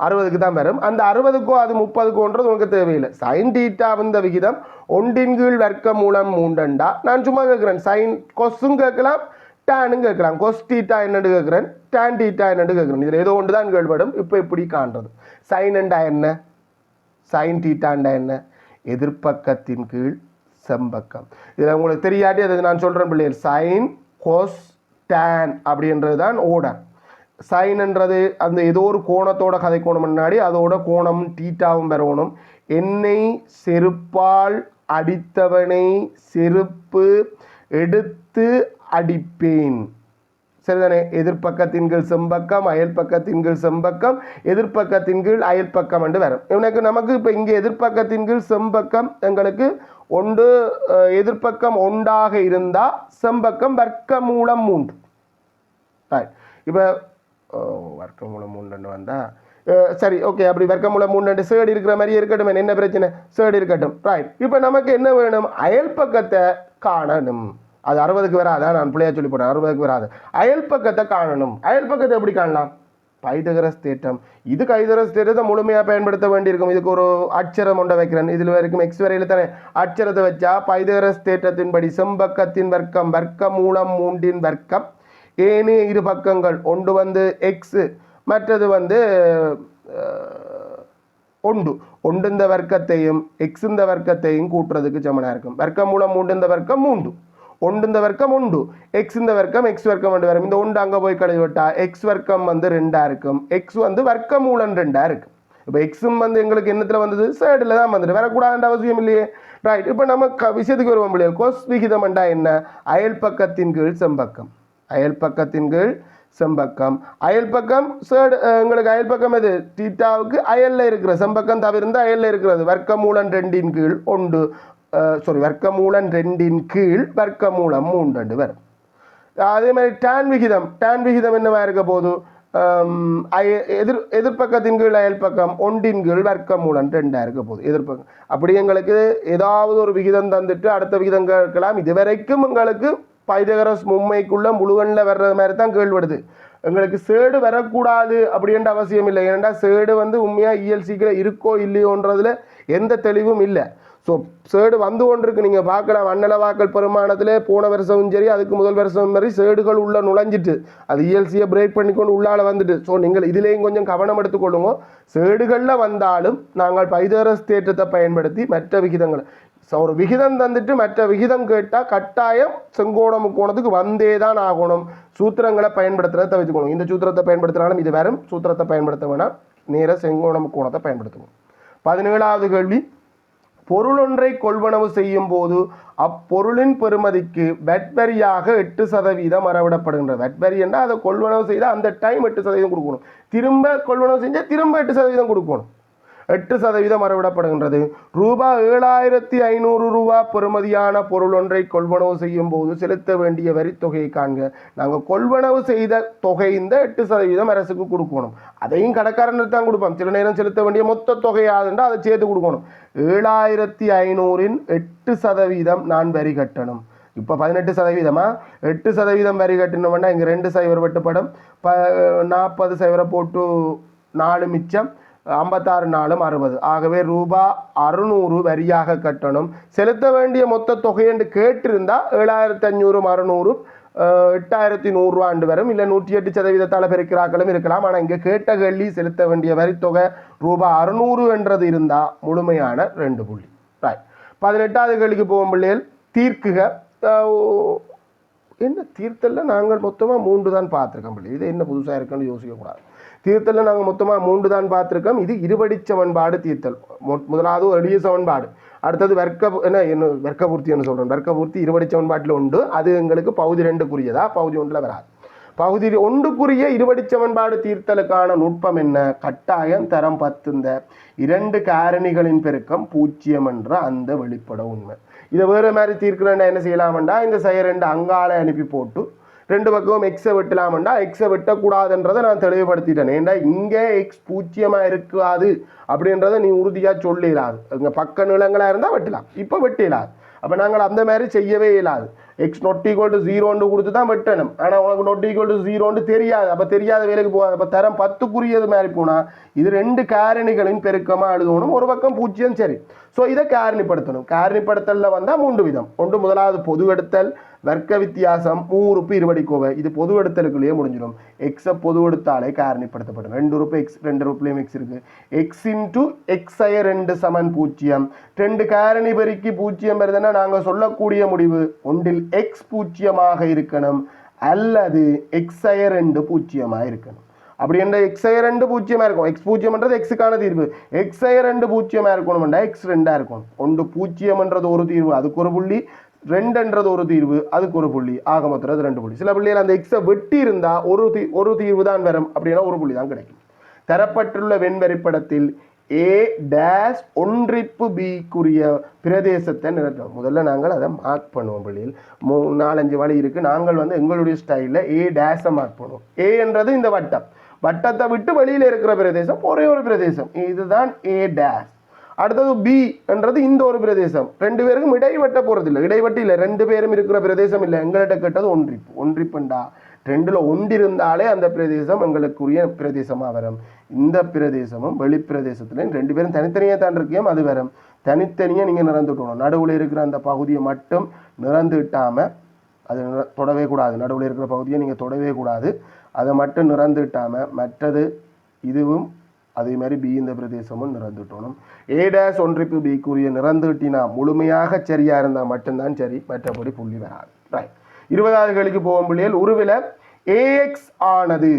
60க்கு தான் வரும். அந்த 60க்கோ அது 30க்கோன்றது உனக்கு தேவையில்லை. சைன் டீட்டா இந்த விகிதம் 1ன் கீழ் வர்க்கமூலம் 3 நான் சும்மா கேட்குறேன். சைன் கொஸ்ஸும் கேட்கலாம் டேனும் கேட்கலாம். கொஸ் டீட்டா என்னென்னு கேட்குறேன், டேன் டீட்டா என்னென்னு கேட்குறேன். இதில் ஏதோ ஒன்று தான் கேள்விப்படும். இப்போ இப்படி காண்றது சைன்ண்டா என்ன, சைன் டீட்டாண்டா என்ன, எதிர்ப்பக்கத்தின் கீழ் செம்பக்கம். இதில் உங்களுக்கு தெரியாட்டி அது நான் சொல்கிறேன் பிள்ளைகள். சைன் கொஸ் டேன் அப்படின்றது தான் ஓடர். சைன்ன்றது அந்த ஏதோ ஒரு கோணத்தோட கதை கோணம் முன்னாடி அதோட கோணம் டீட்டாவும் பெறணும். என்னை செருப்பால் அடித்தவனை செருப்பு எடுத்து அடிப்பேன். சரிதானே? எதிர்ப்பக்கத்தின் கீழ் செம்பக்கம் அயல் பக்கத்தின் கீழ் செம்பக்கம் எதிர்ப்பக்கத்தின் கீழ் அயல் பக்கம் என்று வரும். நமக்கு இப்போ இங்கே எதிர்ப்பக்கத்தின் கீழ் செம்பக்கம் எங்களுக்கு ஒன்று எதிர்ப்பக்கம் 1 இருந்தால் செம்பக்கம் வர்க்கமூலம் 3. ரைட். இப்போ வர்க்கமூலம் 3 வந்தால் சரி ஓகே. அப்படி வர்க்கமூலம் 3 சேடு இருக்கிற மாதிரியே இருக்கட்டும், என்ன பிரச்சனை, சேடு இருக்கட்டும். ரைட். இப்போ நமக்கு என்ன வேணும், அயல் பக்கத்தை காணணும். அது 60க்கு வராதா, நான் பிள்ளையா சொல்லி போட்டேன், 60க்கு வராது. அயல் பக்கத்தை காணணும். அயல் பக்கத்தை எப்படி காணலாம், பைதகரஸ் தேற்றம். இது பைதகரஸ் தேற்றத்தை முழுமையாக பயன்படுத்த வேண்டியிருக்கும். இதுக்கு ஒரு அட்சரம் ஒன்றை வைக்கிறேன். இதில் வரைக்கும் எக்ஸ் வரையில் தானே அட்சரத்தை வச்சா பைதகரஸ் தேற்றத்தின்படி செம்பக்கத்தின் வர்க்கம் வர்க்கமூலம் 3ன் வர்க்கம் ஏனே இரு பக்கங்கள் ஒன்று வந்து எக்ஸு மற்றது வந்து ஒன்று இந்த வர்க்கத்தையும் எக்ஸ் இந்த வர்க்கத்தையும் கூட்டுறதுக்கு சமனாக இருக்கும். வர்க்கமூலம் 3 இந்த வர்க்கம் 3, 1 இந்த வர்க்கம் 1, எக்ஸ் இந்த வர்க்கம் எக்ஸ் வர்க்கம் வந்து வரும். இந்த 1 அங்கே போய் கழிவு விட்டா எக்ஸ் வர்க்கம் வந்து 2 இருக்கும், எக்ஸ் வந்து வர்க்கமூலம் 2 இருக்கும். இப்போ எக்ஸும் வந்து எங்களுக்கு என்னத்தில் வந்தது, சேடில் தான் வந்துட்டு, வரக்கூடாதுன்ற அவசியம் இல்லையே. ரைட். இப்போ நம்ம விஷயத்துக்கு வருவோம் இல்லையா. கொஸ் விகிதம்ண்டா என்ன, அயல் பக்கத்தின் கீழ் செம்பக்கம். அயல் பக்கத்தின் கீழ் செம்பக்கம். அயல் பக்கம் சேடு எங்களுக்கு அயல் பக்கம் எது, தீட்டாவுக்கு அயல்ல இருக்கிற செம்பக்கம் தவிர்த்து அயல்ல இருக்கிறது வர்க்கமூலம் 2ன் கீழ் 1 வர்க்கமூலம் 2ன் கீழ் வர்க்கமூலம் 3 வரும். அதே மாதிரி டான் விகிதம். டான் விகிதம் என்னவா இருக்க போது, எதிர்பக்கத்தின் கீழ் அயல் பக்கம் ஒன்றின் கீழ் வர்க்கமூலம் 2 இருக்க போகுது எதிர்பக்கம். அப்படி எங்களுக்கு ஏதாவது ஒரு விகிதம் தந்துட்டு அடுத்த விகிதம் கேட்கலாம். இதுவரைக்கும் எங்களுக்கு பைதகரஸ் மும்மைக்குள்ள முழுவனில் வர்ற மாதிரி தான் கேள்விடுது. எங்களுக்கு சேடு வரக்கூடாது அப்படின்ற அவசியம் இல்லை. ஏன்னா சேடு உண்மையாக இஎல்சிக்கில் இருக்கோ இல்லையோன்றதுல எந்த தெளிவும் இல்லை. ஸோ சேடு வந்து கொண்டிருக்கு. நீங்கள் பார்க்கலாம் அண்ணல வாக்கள் பெருமானத்தில் போன வருஷமும் சரி அதுக்கு முதல் வருஷமும் சரி சேடுகள் உள்ள நுழைஞ்சிட்டு அது இஎல்சியை பிரேக் பண்ணிக்கொண்டு உள்ளால வந்துட்டு. ஸோ நீங்கள் இதிலேயும் கொஞ்சம் கவனம் எடுத்துக்கொள்ளுங்க. சேடுகளில் வந்தாலும் நாங்கள் பைதகரஸ் தேற்றத்தை பயன்படுத்தி மற்ற விகிதங்களை ஒரு விகிதம் தந்துட்டு மற்ற விகிதம் கேட்டால் கட்டாயம் செங்கோண முக்கோணத்துக்கு வந்தே தான் ஆகணும். சூத்திரங்களை பயன்படுத்துறதை தவிர்த்துக்கணும். இந்த சூத்திரத்தை பயன்படுத்தினாலும் இது வெறும் சூத்திரத்தை பயன்படுத்த வேணாம், நேராக செங்கோண முக்கோணத்தை பயன்படுத்தணும். 17வது கேள்வி, பொருள் ஒன்றை கொள்வனவு செய்யும் போது அப்பொருளின் பெறுமதிக்கு வெட்வரியாக 8% மறவிடப்படுகின்றது. வெட்வரி என்றால் அதை கொள்வனவு செய்தால் அந்த டைம் 8% கொடுக்கணும். திரும்ப கொள்வனவு செஞ்சால் திரும்ப 8% கொடுக்கணும். 8% மறவிடப்படுகின்றது. ரூபாய் 7500 பெறுமதியான பொருள் ஒன்றை கொள்வனவு செய்யும் போது செலுத்த வேண்டிய வரித்தொகையை காண்க. நாங்கள் கொள்வனவு செய்த தொகை இந்த 8% அரசுக்கு கொடுக்கணும். அதையும் கடைக்காரனுக்கு தான் கொடுப்போம். சில நேரம் செலுத்த வேண்டிய மொத்த தொகையாதுன்றா அதை சேர்த்து கொடுக்கணும். 7500-இன் 8% நான் வரி கட்டணும். இப்போ 18%, 8% வரி கட்டணும்னா இங்கே 2 சைவர் வெட்டுப்படும். 40 சைவரை போட்டு 4 மிச்சம் 56 4 60. ஆகவே ரூபாய் 600 வரியாக கட்டணும். செலுத்த வேண்டிய மொத்த தொகை என்று கேட்டிருந்தா 7500 600 8100 வரும். இல்லை 108% பெருக்கிறாக்களும் இருக்கலாம். ஆனால் இங்கே கேட்ட கேள்வி செலுத்த வேண்டிய வரித்தொகை ரூபாய் 600 என்றது இருந்தால் முழுமையான 2 புள்ளி. ரைட். 18வது கேள்விக்கு போகும் பிள்ளைகள் தீர்க்குக. என்ன தீர்த்தல்ல நாங்கள் மொத்தமாக 3 தான் பார்த்துருக்கோம் பிள்ளை. இது என்ன புதுசாக இருக்குன்னு யோசிக்கக்கூடாது. தீர்த்தலில் நாங்கள் மொத்தமாக 3 தான் பார்த்துருக்கோம். இது இருபடி சமன்பாடு தீர்த்தல். முதலாவது எளிய சமன்பாடு, அடுத்தது வர்க்கபூர்த்தின்னு சொல்கிறோம். வர்க்கபூர்த்தி இருபடி சமன்பாட்டில் உண்டு. அது எங்களுக்கு பகுதி 2க்குரியதா, பகுதி 1 வராது. பகுதி 1க்குரிய இருபடி சமன்பாடு தீர்த்தலுக்கான நுட்பம் என்ன? கட்டாயம் தரம் 10 இந்த 2 காரணிகளின் பெருக்கம் 0 என்ற அந்த வெளிப்பட உண்மை. இதை வேறு மாதிரி தீர்க்கிறேன்னா என்ன செய்யலாம்டா, இந்த செயல் 2 அங்கால அனுப்பி போட்டு 2 பக்கம் எக்ஸை வெட்டலாம்டா. எக்ஸை வெட்டக்கூடாதுன்றதை நான் தெளிவுபடுத்திட்டேன். ஏன்டா இங்கே எக்ஸ் 0 இருக்காது அப்படின்றத நீ உறுதியாக சொல்லிடாது. இங்கே பக்க நிலங்களாக இருந்தால் வெட்டலாம், இப்போ வெட்டிடாது. அப்போ நாங்கள் அந்த மாதிரி செய்யவே இயலாது. எக்ஸ் ≠0 கொடுத்து தான் வெட்டணும். ஆனால் உனக்கு ≠0 தெரியாது. அப்போ தெரியாத வேலைக்கு போகாது. அப்போ தரம் 10க்குரியது மாதிரி போனால் இது 2 காரணிகளின் பெருக்கமாக எழுதணும். ஒரு பக்கம் 0 சரி. ஸோ இதை காரணிப்படுத்தணும். காரணிப்படுத்தலில் வந்தால் 3 விதம். ஒன்று முதலாவது பொது எடுத்தல், வர்க்க வித்தியாசம், ஊறுப்பு இருபடிக்கோவை. இது பொது எடுத்தலுக்குள்ளேயே முடிஞ்சிடும். எக்ஸை பொது எடுத்தாலே காரணிப்படுத்தப்படும். 2 ரூபாய் எக்ஸ், 2 ரூபாயிலையும் எக்ஸ் இருக்குது. எக்ஸ் இன்ட்டு எக்ஸை 2 சமன் 0. 2 காரணி பெருக்கி 0 வருதுன்னா நாங்கள் சொல்லக்கூடிய முடிவு ஒன்றில் எக்ஸ் 0 இருக்கணும் அல்லது எக்ஸை 2 0 இருக்கணும். அப்படி என்ற எக்ஸை 2 0 இருக்கும். எக்ஸ் 0 எக்ஸுக்கான தீர்வு. எக்ஸை 2 0 இருக்கணும்டா எக்ஸ் 2 இருக்கணும். 1 0 ஒரு தீர்வு, அதுக்கு ஒரு புள்ளி. 2 ஒரு தீர்வு, அதுக்கு ஒரு புள்ளி. ஆக மொத்தம் 2 புள்ளி. சில பிள்ளைகள் அந்த எக்ஸை வெட்டி இருந்தால் ஒரு தீர்வு தான் வரும். அப்படின்னா ஒரு புள்ளி தான் கிடைக்கும். தரப்பட்டுள்ள வெண்வரிப்படத்தில் ஏ டேஷ் ஒன்றிப்பு பிக்குரிய பிரதேசத்தை நிறுத்தணும். முதல்ல நாங்கள் அதை மார்க் பண்ணுவோம். பிள்ளைகள் 4-5 வழி இருக்குது. நாங்கள் எங்களுடைய ஸ்டைலில் ஏ டேஷை மார்க் பண்ணுவோம். ஏ என்றது இந்த வட்டம். வட்டத்தை விட்டு வெளியில் இருக்கிற பிரதேசம் ஒரே ஒரு பிரதேசம், இதுதான் ஏ டேஷ். அடுத்தது பி என்றது இந்த ஒரு பிரதேசம். 2 பேருக்கும் இடைவெட்ட போகிறது இல்லை. இடைவெட்டு இல்லை, 2 பேரும் இருக்கிற பிரதேசம் இல்லை. எங்கள்கிட்ட கேட்டது ஒன்றிப்பு. ஒன்றிப்புண்டா 2ல் ஒன்று இருந்தாலே அந்த பிரதேசம் எங்களுக்குரிய பிரதேசமாக வரும். இந்த பிரதேசமும் வெளிப்பிரதேசத்துலையும் 2 பேரும் தனித்தனியாக தான் இருக்கையும் அது வரும். தனித்தனியாக நீங்கள் நிறந்துட்டணும். நடுவில் இருக்கிற அந்த பகுதியை மட்டும் நிறந்து விட்டாமல், அது தொடவே கூடாது. நடுவில் இருக்கிற பகுதியை நீங்கள் தொடவே கூடாது. அதை மட்டும் நிறந்து விட்டாமல் மற்றது இதுவும் அதே மாதிரி பி இந்த பிரதேசமும் நிறந்துட்டணும். ஏ டேஷ் ஒன்றிப்பு பிக்குரிய நிறந்துட்டினா முழுமையாக சரியாக இருந்தால் மட்டும்தான் சரி, மற்றபடி புள்ளி வராது. ரைட். 20வது கேள்விக்கு போகும் பிள்ளைகள் உருவில் ஏஎக்ஸ் ஆனது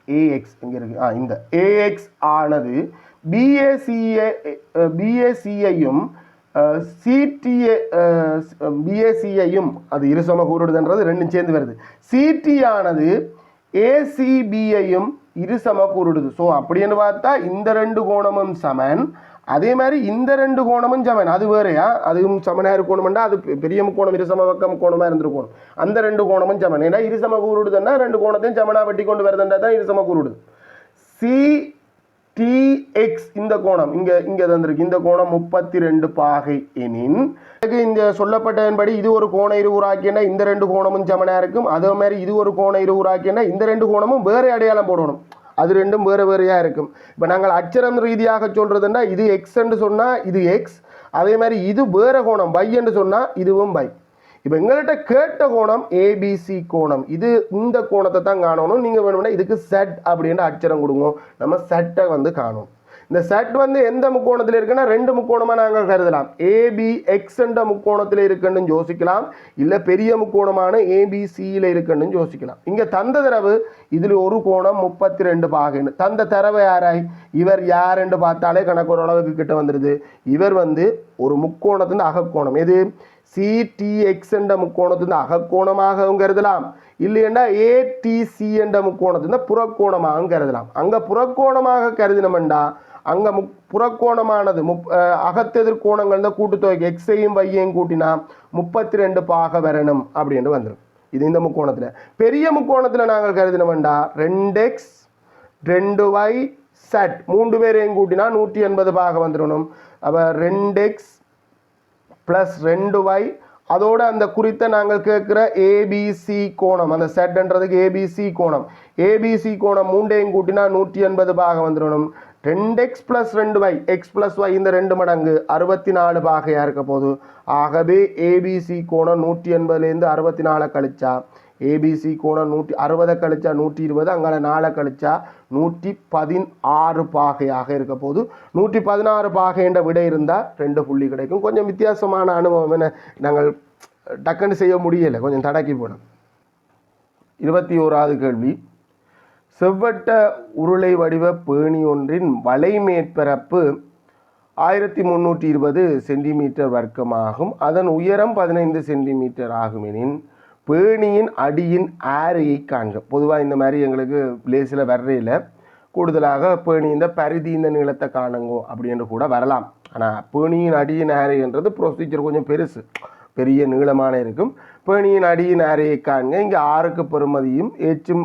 ஏஎக்ஸ் இங்கே இருக்கு. இந்த ஏஎக்ஸ் ஆனது பிஏசியையும் பிஏசியையும் அது இருசம கூறுடுதுன்றது 2 சேர்ந்து வருது. சிடி ஆனது ஏசிபியையும் இருசம கூறுடுது. ஸோ அப்படின்னு பார்த்தா இந்த 2 கோணமும் சமன். அதே மாதிரி இந்த ரெண்டு கோணமும் சமன், அது வேறையா, அதுவும் சமனாக இருக்கணும்னா அது பெரிய முக்கோணம் இருசம பக்க முக்கோணமாக இருந்திருக்கணும். அந்த ரெண்டு கோணமும் சமன். ஏன்னா இருசம கூறுடுதுன்னா ரெண்டு கோணத்தையும் சமனா வெட்டி கொண்டு வருதுன்றா தான் இருசம கூறுடுது. CTX இந்த கோணம் இங்கே தந்திருக்கு. இந்த கோணம் 32 பாகை எனின் இந்த சொல்லப்பட்டதன்படி இது ஒரு கோண இருவுராக்கினா இந்த ரெண்டு கோணமும் சமனாக இருக்கும். அதே மாதிரி இது ஒரு கோண இருவுராக்கினா இந்த ரெண்டு கோணமும் வேறு அடையாளம் போடணும். அது ரெண்டும் வேறு வேறையாக இருக்கும். இப்போ நாங்கள் அச்சரம் ரீதியாக சொல்கிறதுன்னா இது எக்ஸ் என்று சொன்னால் இது எக்ஸ், அதே மாதிரி இது வேறு கோணம் பை என்று சொன்னால் இதுவும் பை. இப்போ எங்கள்கிட்ட கேட்ட கோணம் ஏபிசி கோணம், இது இந்த கோணத்தை தான் காணணும். நீங்கள் வேணும்னா இதுக்கு செட் அப்படின்னு அச்சரம் கொடுங்க, நம்ம செட்டை வந்து காணும். இந்த செட் வந்து எந்த முக்கோணத்தில் இருக்குன்னா ரெண்டு முக்கோணமாக நாங்கள் கருதலாம். ஏபிஎக்ஸ் என்ற முக்கோணத்தில் இருக்குன்னு யோசிக்கலாம், இல்லை பெரிய முக்கோணமான ஏபிசியில் இருக்குன்னு யோசிக்கலாம். இங்கே தந்த தரவு இதில் ஒரு கோணம் 32 பாகைன்னு தந்த தரவை யாராய் இவர் யார் என்று பார்த்தாலே கணக்கு ஒரு அளவுக்கு கிட்ட வந்துடுது. இவர் வந்து ஒரு முக்கோணத்தின் அகக்கோணம், எது சிடிஎக்ஸ் என்ற முக்கோணத்தின் அகக்கோணமாகவும் கருதலாம், இல்லைன்னா ஏடிசி என்ற முக்கோணத்தின் புறக்கோணமாகவும் கருதலாம். அங்கே புறக்கோணமாக கருதினோம்டா அங்கே புறக்கோணமானது அகத்தெதிர் கோணங்கள் தான் கூட்டுத்தொகை எக்ஸையும் வையையும் கூட்டினா 32 பாக வரணும் அப்படின்னு வந்துடும். இது இந்த முக்கோணத்தில். பெரிய முக்கோணத்தில் நாங்கள் கருதினோம்டா 2x 2y செட் 3 பேரையும் கூட்டினா 180 பாக வந்துடணும். அப்போ 2x + 2y அதோட அந்த குறித்த நாங்கள் கேட்குற ஏபிசி கோணம், அந்த செட்ன்றதுக்கு ஏபிசி கோணம், ஏபிசி கோணம் 3ஐயும் கூட்டினா 180 பாக வந்துடணும். 2x + 2y x + y இந்த 2 மடங்கு 64 பாகையாக இருக்க போது. ஆகவே ஏபிசி கோணம் 180லேருந்து 64 கழிச்சா ஏபிசி கோணம் 160 கழிச்சா 120, அங்கே 4 கழிச்சா 116 பாகையாக இருக்க போது. 116 பாகை என்ற விடை இருந்தால் 2 புள்ளி கிடைக்கும். கொஞ்சம் வித்தியாசமான அனுபவம், என்ன நாங்கள் டக்குன்னு செய்ய முடியலை, கொஞ்சம் தடக்கி போனோம். 21வது கேள்வி. செவ்வட்ட உருளை வடிவ பேணி ஒன்றின் வலை மேற்பரப்பு 1320 சென்டிமீட்டர் வர்க்கமாகும். அதன் உயரம் 15 சென்டிமீட்டர் ஆகுமெனின் பேணியின் அடியின் ஆரையை காண்க. பொதுவாக இந்த மாதிரி எங்களுக்கு லேசில் வர்றையில் கூடுதலாக பேணி இந்த பரிதி இந்த நீளத்தை காணுங்கோ அப்படின்னு கூட வரலாம். ஆனால் பேணியின் அடியின் ஆரைன்றது ப்ரொசீஜர் கொஞ்சம் பெரிய நீளமான இருக்கும். பேணியின் அடியின் ஆரையை காண்க. இங்கே ஆறுக்கு பெறுமதியும் ஏச்சும்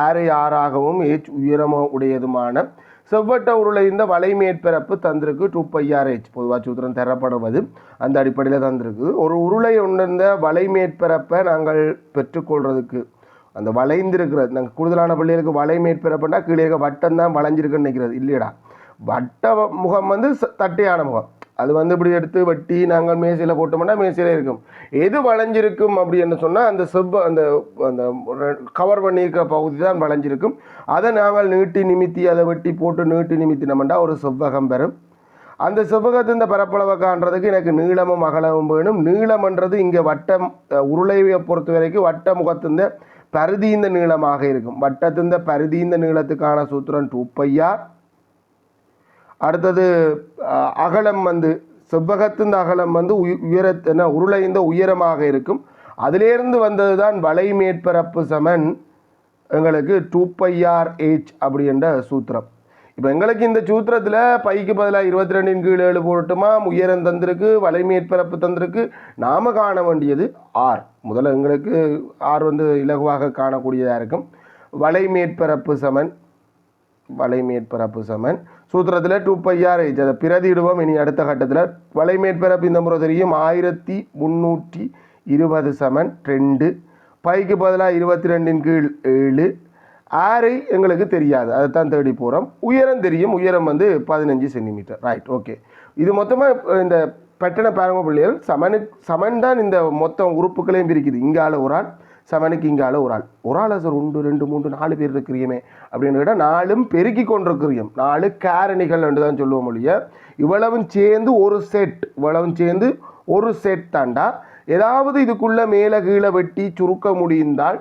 ஆரை ஆறாகவும் ஏச் உயரமோ உடையதுமான செவ்வட்ட உருளை இந்த வலை மேற்பரப்பு தந்திருக்கு 2πr/h. பொதுவாக சூத்திரம் தரப்படுவது அந்த அடிப்படையில் தந்திருக்கு. ஒரு உருளை ஒன்றிருந்த வலை மேற்பரப்பை நாங்கள் பெற்றுக்கொள்றதுக்கு அந்த வளைந்திருக்கிறது, நாங்கள் கூடுதலான பள்ளிகளுக்கு வலை மேற்பரப்புன்னா கீழே இருக்க வட்டம் தான் வளைஞ்சிருக்குன்னு நினைக்கிறது. இல்லையடா, வட்ட முகம் வந்து தட்டையான முகம், அது வந்து இப்படி எடுத்து வெட்டி நாங்கள் மேசையில் போட்டோம்னா மேசையில் இருக்கும். எது வளைஞ்சிருக்கும் அப்படின்னு சொன்னால் அந்த அந்த அந்த கவர் பண்ணியிருக்க பகுதி தான் வளைஞ்சிருக்கும். அதை நாங்கள் நீட்டி நிமித்தி அதை வெட்டி போட்டு நீட்டி நிமித்தினோம்னா ஒரு செவ்வகம் பெறும். அந்த செவ்வகத்தின் இந்த பரப்பளவை காண்றதுக்கு எனக்கு நீளமும் அகலமும் வேணும். நீளம்ன்றது இங்கே வட்டம் உருளையை பொறுத்த வரைக்கும் வட்ட முகத்தின் பரிதீந்த நீளமாக இருக்கும். வட்டத்தின் பரிதீந்த நீளத்துக்கான சூத்திரம் 2πr. அடுத்தது அகலம் வந்து செவ்வகத்தின் அகலம் வந்து உருளைந்த உயரமாக இருக்கும். அதிலேருந்து வந்தது தான் வலை மேற்பரப்பு சமன் எங்களுக்கு 2πr/h அப்படின்ற சூத்திரம். இப்போ எங்களுக்கு இந்த சூத்திரத்தில் பைக்கு பதிலாக 22/7 போட்டுமா உயரம் தந்திருக்கு, வலை மேற்பரப்பு தந்திருக்கு. நாம் காண வேண்டியது ஆர். முதல்ல எங்களுக்கு ஆர் வந்து இலகுவாக காணக்கூடியதாக இருக்கும். வலை மேற்பரப்பு சமன் சூத்திரத்தில் 2πr/h அதை பிரதியிடுவோம். இனி அடுத்த கட்டத்தில் வலை மேற்பரப்பு இந்த முறை தெரியும் 1320 சமன் 2, பைக்கு பதிலாக 22/7. ஆரை எங்களுக்கு தெரியாது, அதை தான் தேடி போகிறோம். உயரம் தெரியும், உயரம் வந்து 15 சென்டிமீட்டர். Right, okay. இது மொத்தமாக இந்த பட்டண பாருங்க பிள்ளைகள், சமன் தான் இந்த மொத்தம் உறுப்புகளையும் பிரிக்குது. இங்கால ஒரு ஆள் சமனுக்கு இங்கால ஒரு ஆள் சார் 1 2 3 4 பேர் இருக்கிறீமே அப்படின்னு கேட்டால் 4 பெருக்கி கொண்டிருக்கிறீங்க. 4 காரணிகள் என்று தான் சொல்லுவோம் மொழிய. இவ்வளவும் சேர்ந்து ஒரு செட் தாண்டா. ஏதாவது இதுக்குள்ள மேலே கீழே வெட்டி சுருக்க முடிந்தால்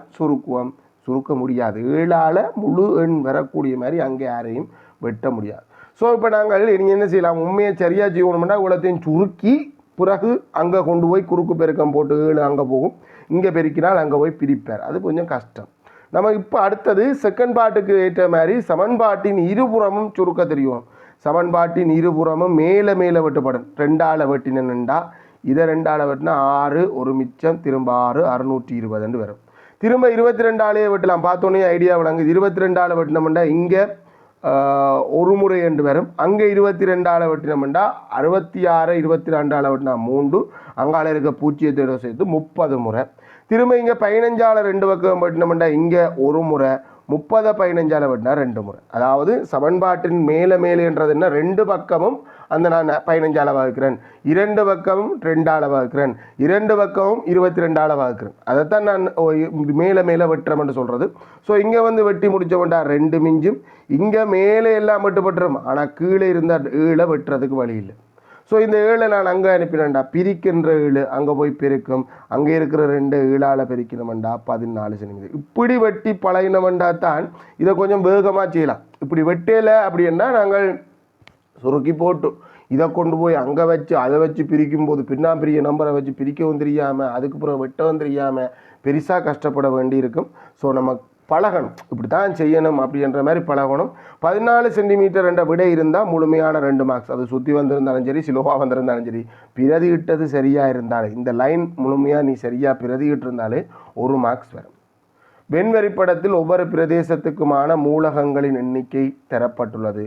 சுருக்க முடியாது. 7ஆல் முழு எண் வரக்கூடிய மாதிரி அங்கே யாரையும் வெட்ட முடியாது. ஸோ இப்போ நாங்கள் நீங்கள் என்ன செய்யலாம், உண்மையை சரியாக செய்யணும்னா இவ்வளோத்தையும் சுருக்கி பிறகு அங்கே கொண்டு போய் குறுக்கு பெருக்கம் போட்டு 7 அங்கே போகும், இங்கே பெருக்கினால் அங்கே போய் பிரிப்பார். அது கொஞ்சம் கஷ்டம். நம்ம இப்போ அடுத்தது செகண்ட் பார்ட்டுக்கு ஏற்ற மாதிரி சமன்பாட்டின் இருபுறமும் சுருக்க தெரியும். சமன்பாட்டின் இருபுறமும் மேலே மேலே வெட்டுப்படும். 2ஆல் வெட்டினண்டா இதை 2ஆல் வெட்டினா 6, ஒரு மிச்சம் திரும்ப 6, 620 வரும். திரும்ப 22ஆலேயே வெட்டலாம். பார்த்தோன்னே ஐடியா விளங்குது. 22ஆல் வெட்டினோம்னா இங்கே ஒரு முறை என்று வரும். அங்கே 22ஆல் வெட்டினோம்னா 66, 22ஆல் வெட்டினா 3, அங்கால இருக்க பூச்சியத்தோட சேர்த்து 30 முறை. திரும்ப இங்கே 15ஆல் 2 பக்கம் வெட்டினோம்னா இங்கே ஒரு முறை, 30 15ஆல் வெட்டினா 2 முறை. அதாவது சமன்பாட்டின் மேலே மேலேன்றது என்ன, 2 பக்கமும் அந்த நான் 15ஆல் வகுக்கிறேன், 2 பக்கமும் 2ஆல் வகுக்கிறேன், 2 பக்கமும் 22ஆல் வகுக்கிறேன். அதைத்தான் நான் மேலே மேலே வெட்டுறோம்னு சொல்கிறது. ஸோ இங்கே வந்து வெட்டி முடித்தோம்டா 2 மிஞ்சும், இங்கே மேலே எல்லாம் வெட்டுப்பட்டுரும். ஆனால் கீழே இருந்தால் 7 வெட்டுறதுக்கு வழி இல்லை. ஸோ இந்த 7 நான் அங்கே அனுப்பினேன்டா, பிரிக்கின்ற 7 அங்கே போய் பெருக்கும், அங்கே இருக்கிற 2 7ஆல் பெருக்கினோம்டா 14 சென்டிமீட்டர். இப்படி வெட்டி பழகினோம்டா தான் இதை கொஞ்சம் வேகமாக செய்யலாம். இப்படி வெட்டலை அப்படின்னா நாங்கள் சுருக்கி போட்டு இதை கொண்டு போய் அங்கே வச்சு அதை வச்சு பிரிக்கும்போது பெரிய நம்பரை வச்சு பிரிக்கவும் தெரியாமல் அதுக்கு பிறகு வெட்டவும் தெரியாமல் பெருசாக கஷ்டப்பட வேண்டி இருக்கும். ஸோ நம்ம பழகணும், இப்படி தான் செய்யணும் அப்படின்ற மாதிரி பழகணும். 14 சென்டிமீட்டர் என்ற விடை இருந்தால் முழுமையான 2 மார்க்ஸ். அது சுற்றி வந்திருந்தாலும் சரி, சிலோவாக வந்திருந்தாலும் சரி, பிரதியிட்டது சரியாக இருந்தாலே, இந்த லைன் முழுமையாக நீ சரியாக பிரதியிட்டு இருந்தாலே 1 மார்க்ஸ் வரும். வெண்வரிப்படத்தில் ஒவ்வொரு பிரதேசத்துக்குமான மூலகங்களின் எண்ணிக்கை தரப்பட்டுள்ளது.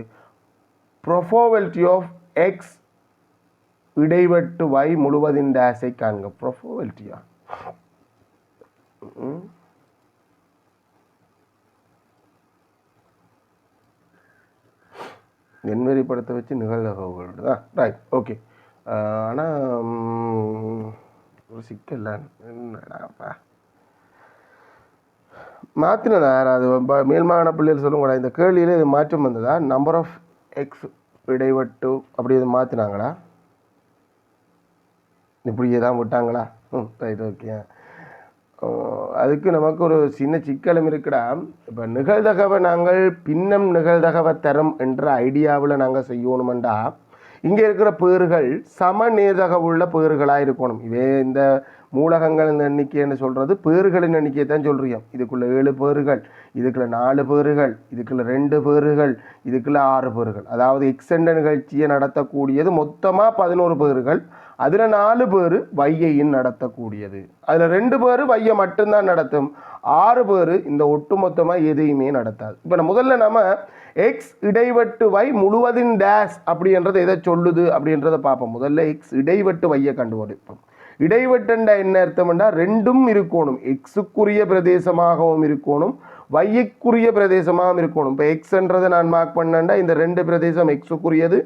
ப்ரொபோவல்டி ஆஃப் எக்ஸ் இடைவெட்டு y முழுவதின் டேஸை காண்க. ப்ரொபோவல்டியா எண்வரி படத்தை வச்சு நிகழ்தகவுகள் தான். Right, okay. ஆனால் ஒரு சிக்கல் என்னடாப்பா மாற்றினதா யாராவது மேல்மாகாண பிள்ளைகள் சொல்லுங்களா, இந்த கேள்வியில் இது மாற்றம் வந்ததா? நம்பர் ஆஃப் எக்ஸ் இடைவெட்டு அப்படி இது மாற்றினாங்களா? இப்படியே தான் விட்டாங்களா? Right, okay. அதுக்கு நமக்கு ஒரு சின்ன சிக்கலும் இருக்குடா. இப்போ நிகழ்தகவை நாங்கள் பின்னம் நிகழ்தகவை தரம் என்ற ஐடியாவில் நாங்கள் செய்யணுமெண்டா இங்கே இருக்கிற பேர்கள் சம நேர்தகவுள்ள பேர்களாக இருக்கணும். இதே இந்த மூலகங்கள் எண்ணிக்கைன்னு சொல்கிறது பேர்களின் எண்ணிக்கையை தான் சொல்கிறோம். இதுக்குள்ளே 7 பேர்கள், இதுக்குள்ளே 4 பேர்கள், இதுக்குள்ளே 2 பேர்கள், இதுக்குள்ளே 6 பேர்கள். அதாவது எக்ஸ் என்ற நிகழ்ச்சியை நடத்தக்கூடியது மொத்தமாக 11 பேர்கள். அதில் 4 பேர் வையையின் நடத்தக்கூடியது, அதில் 2 பேர் வையை மட்டும்தான் நடத்தும், 6 பேர் இந்த ஒட்டுமொத்தமாக எதையுமே நடத்தாது. இப்போ முதல்ல நம்ம எக்ஸ் இடைவெட்டு வை முழுவதின் டேஸ் அப்படின்றத எதை சொல்லுது அப்படின்றத பார்ப்போம். முதல்ல எக்ஸ் இடைவெட்டு வையை கண்டுபிடிப்போம். இடைவெட்டுண்டா என்ன அர்த்தம்னா ரெண்டும் இருக்கணும், எக்ஸுக்குரிய பிரதேசமாகவும் இருக்கணும், வைக்குரிய பிரதேசமாகவும் இருக்கணும். இப்போ எக்ஸ்ன்றதை நான் மார்க் பண்ணேன்டா இந்த 2 பிரதேசம் எக்ஸுக்குரியது,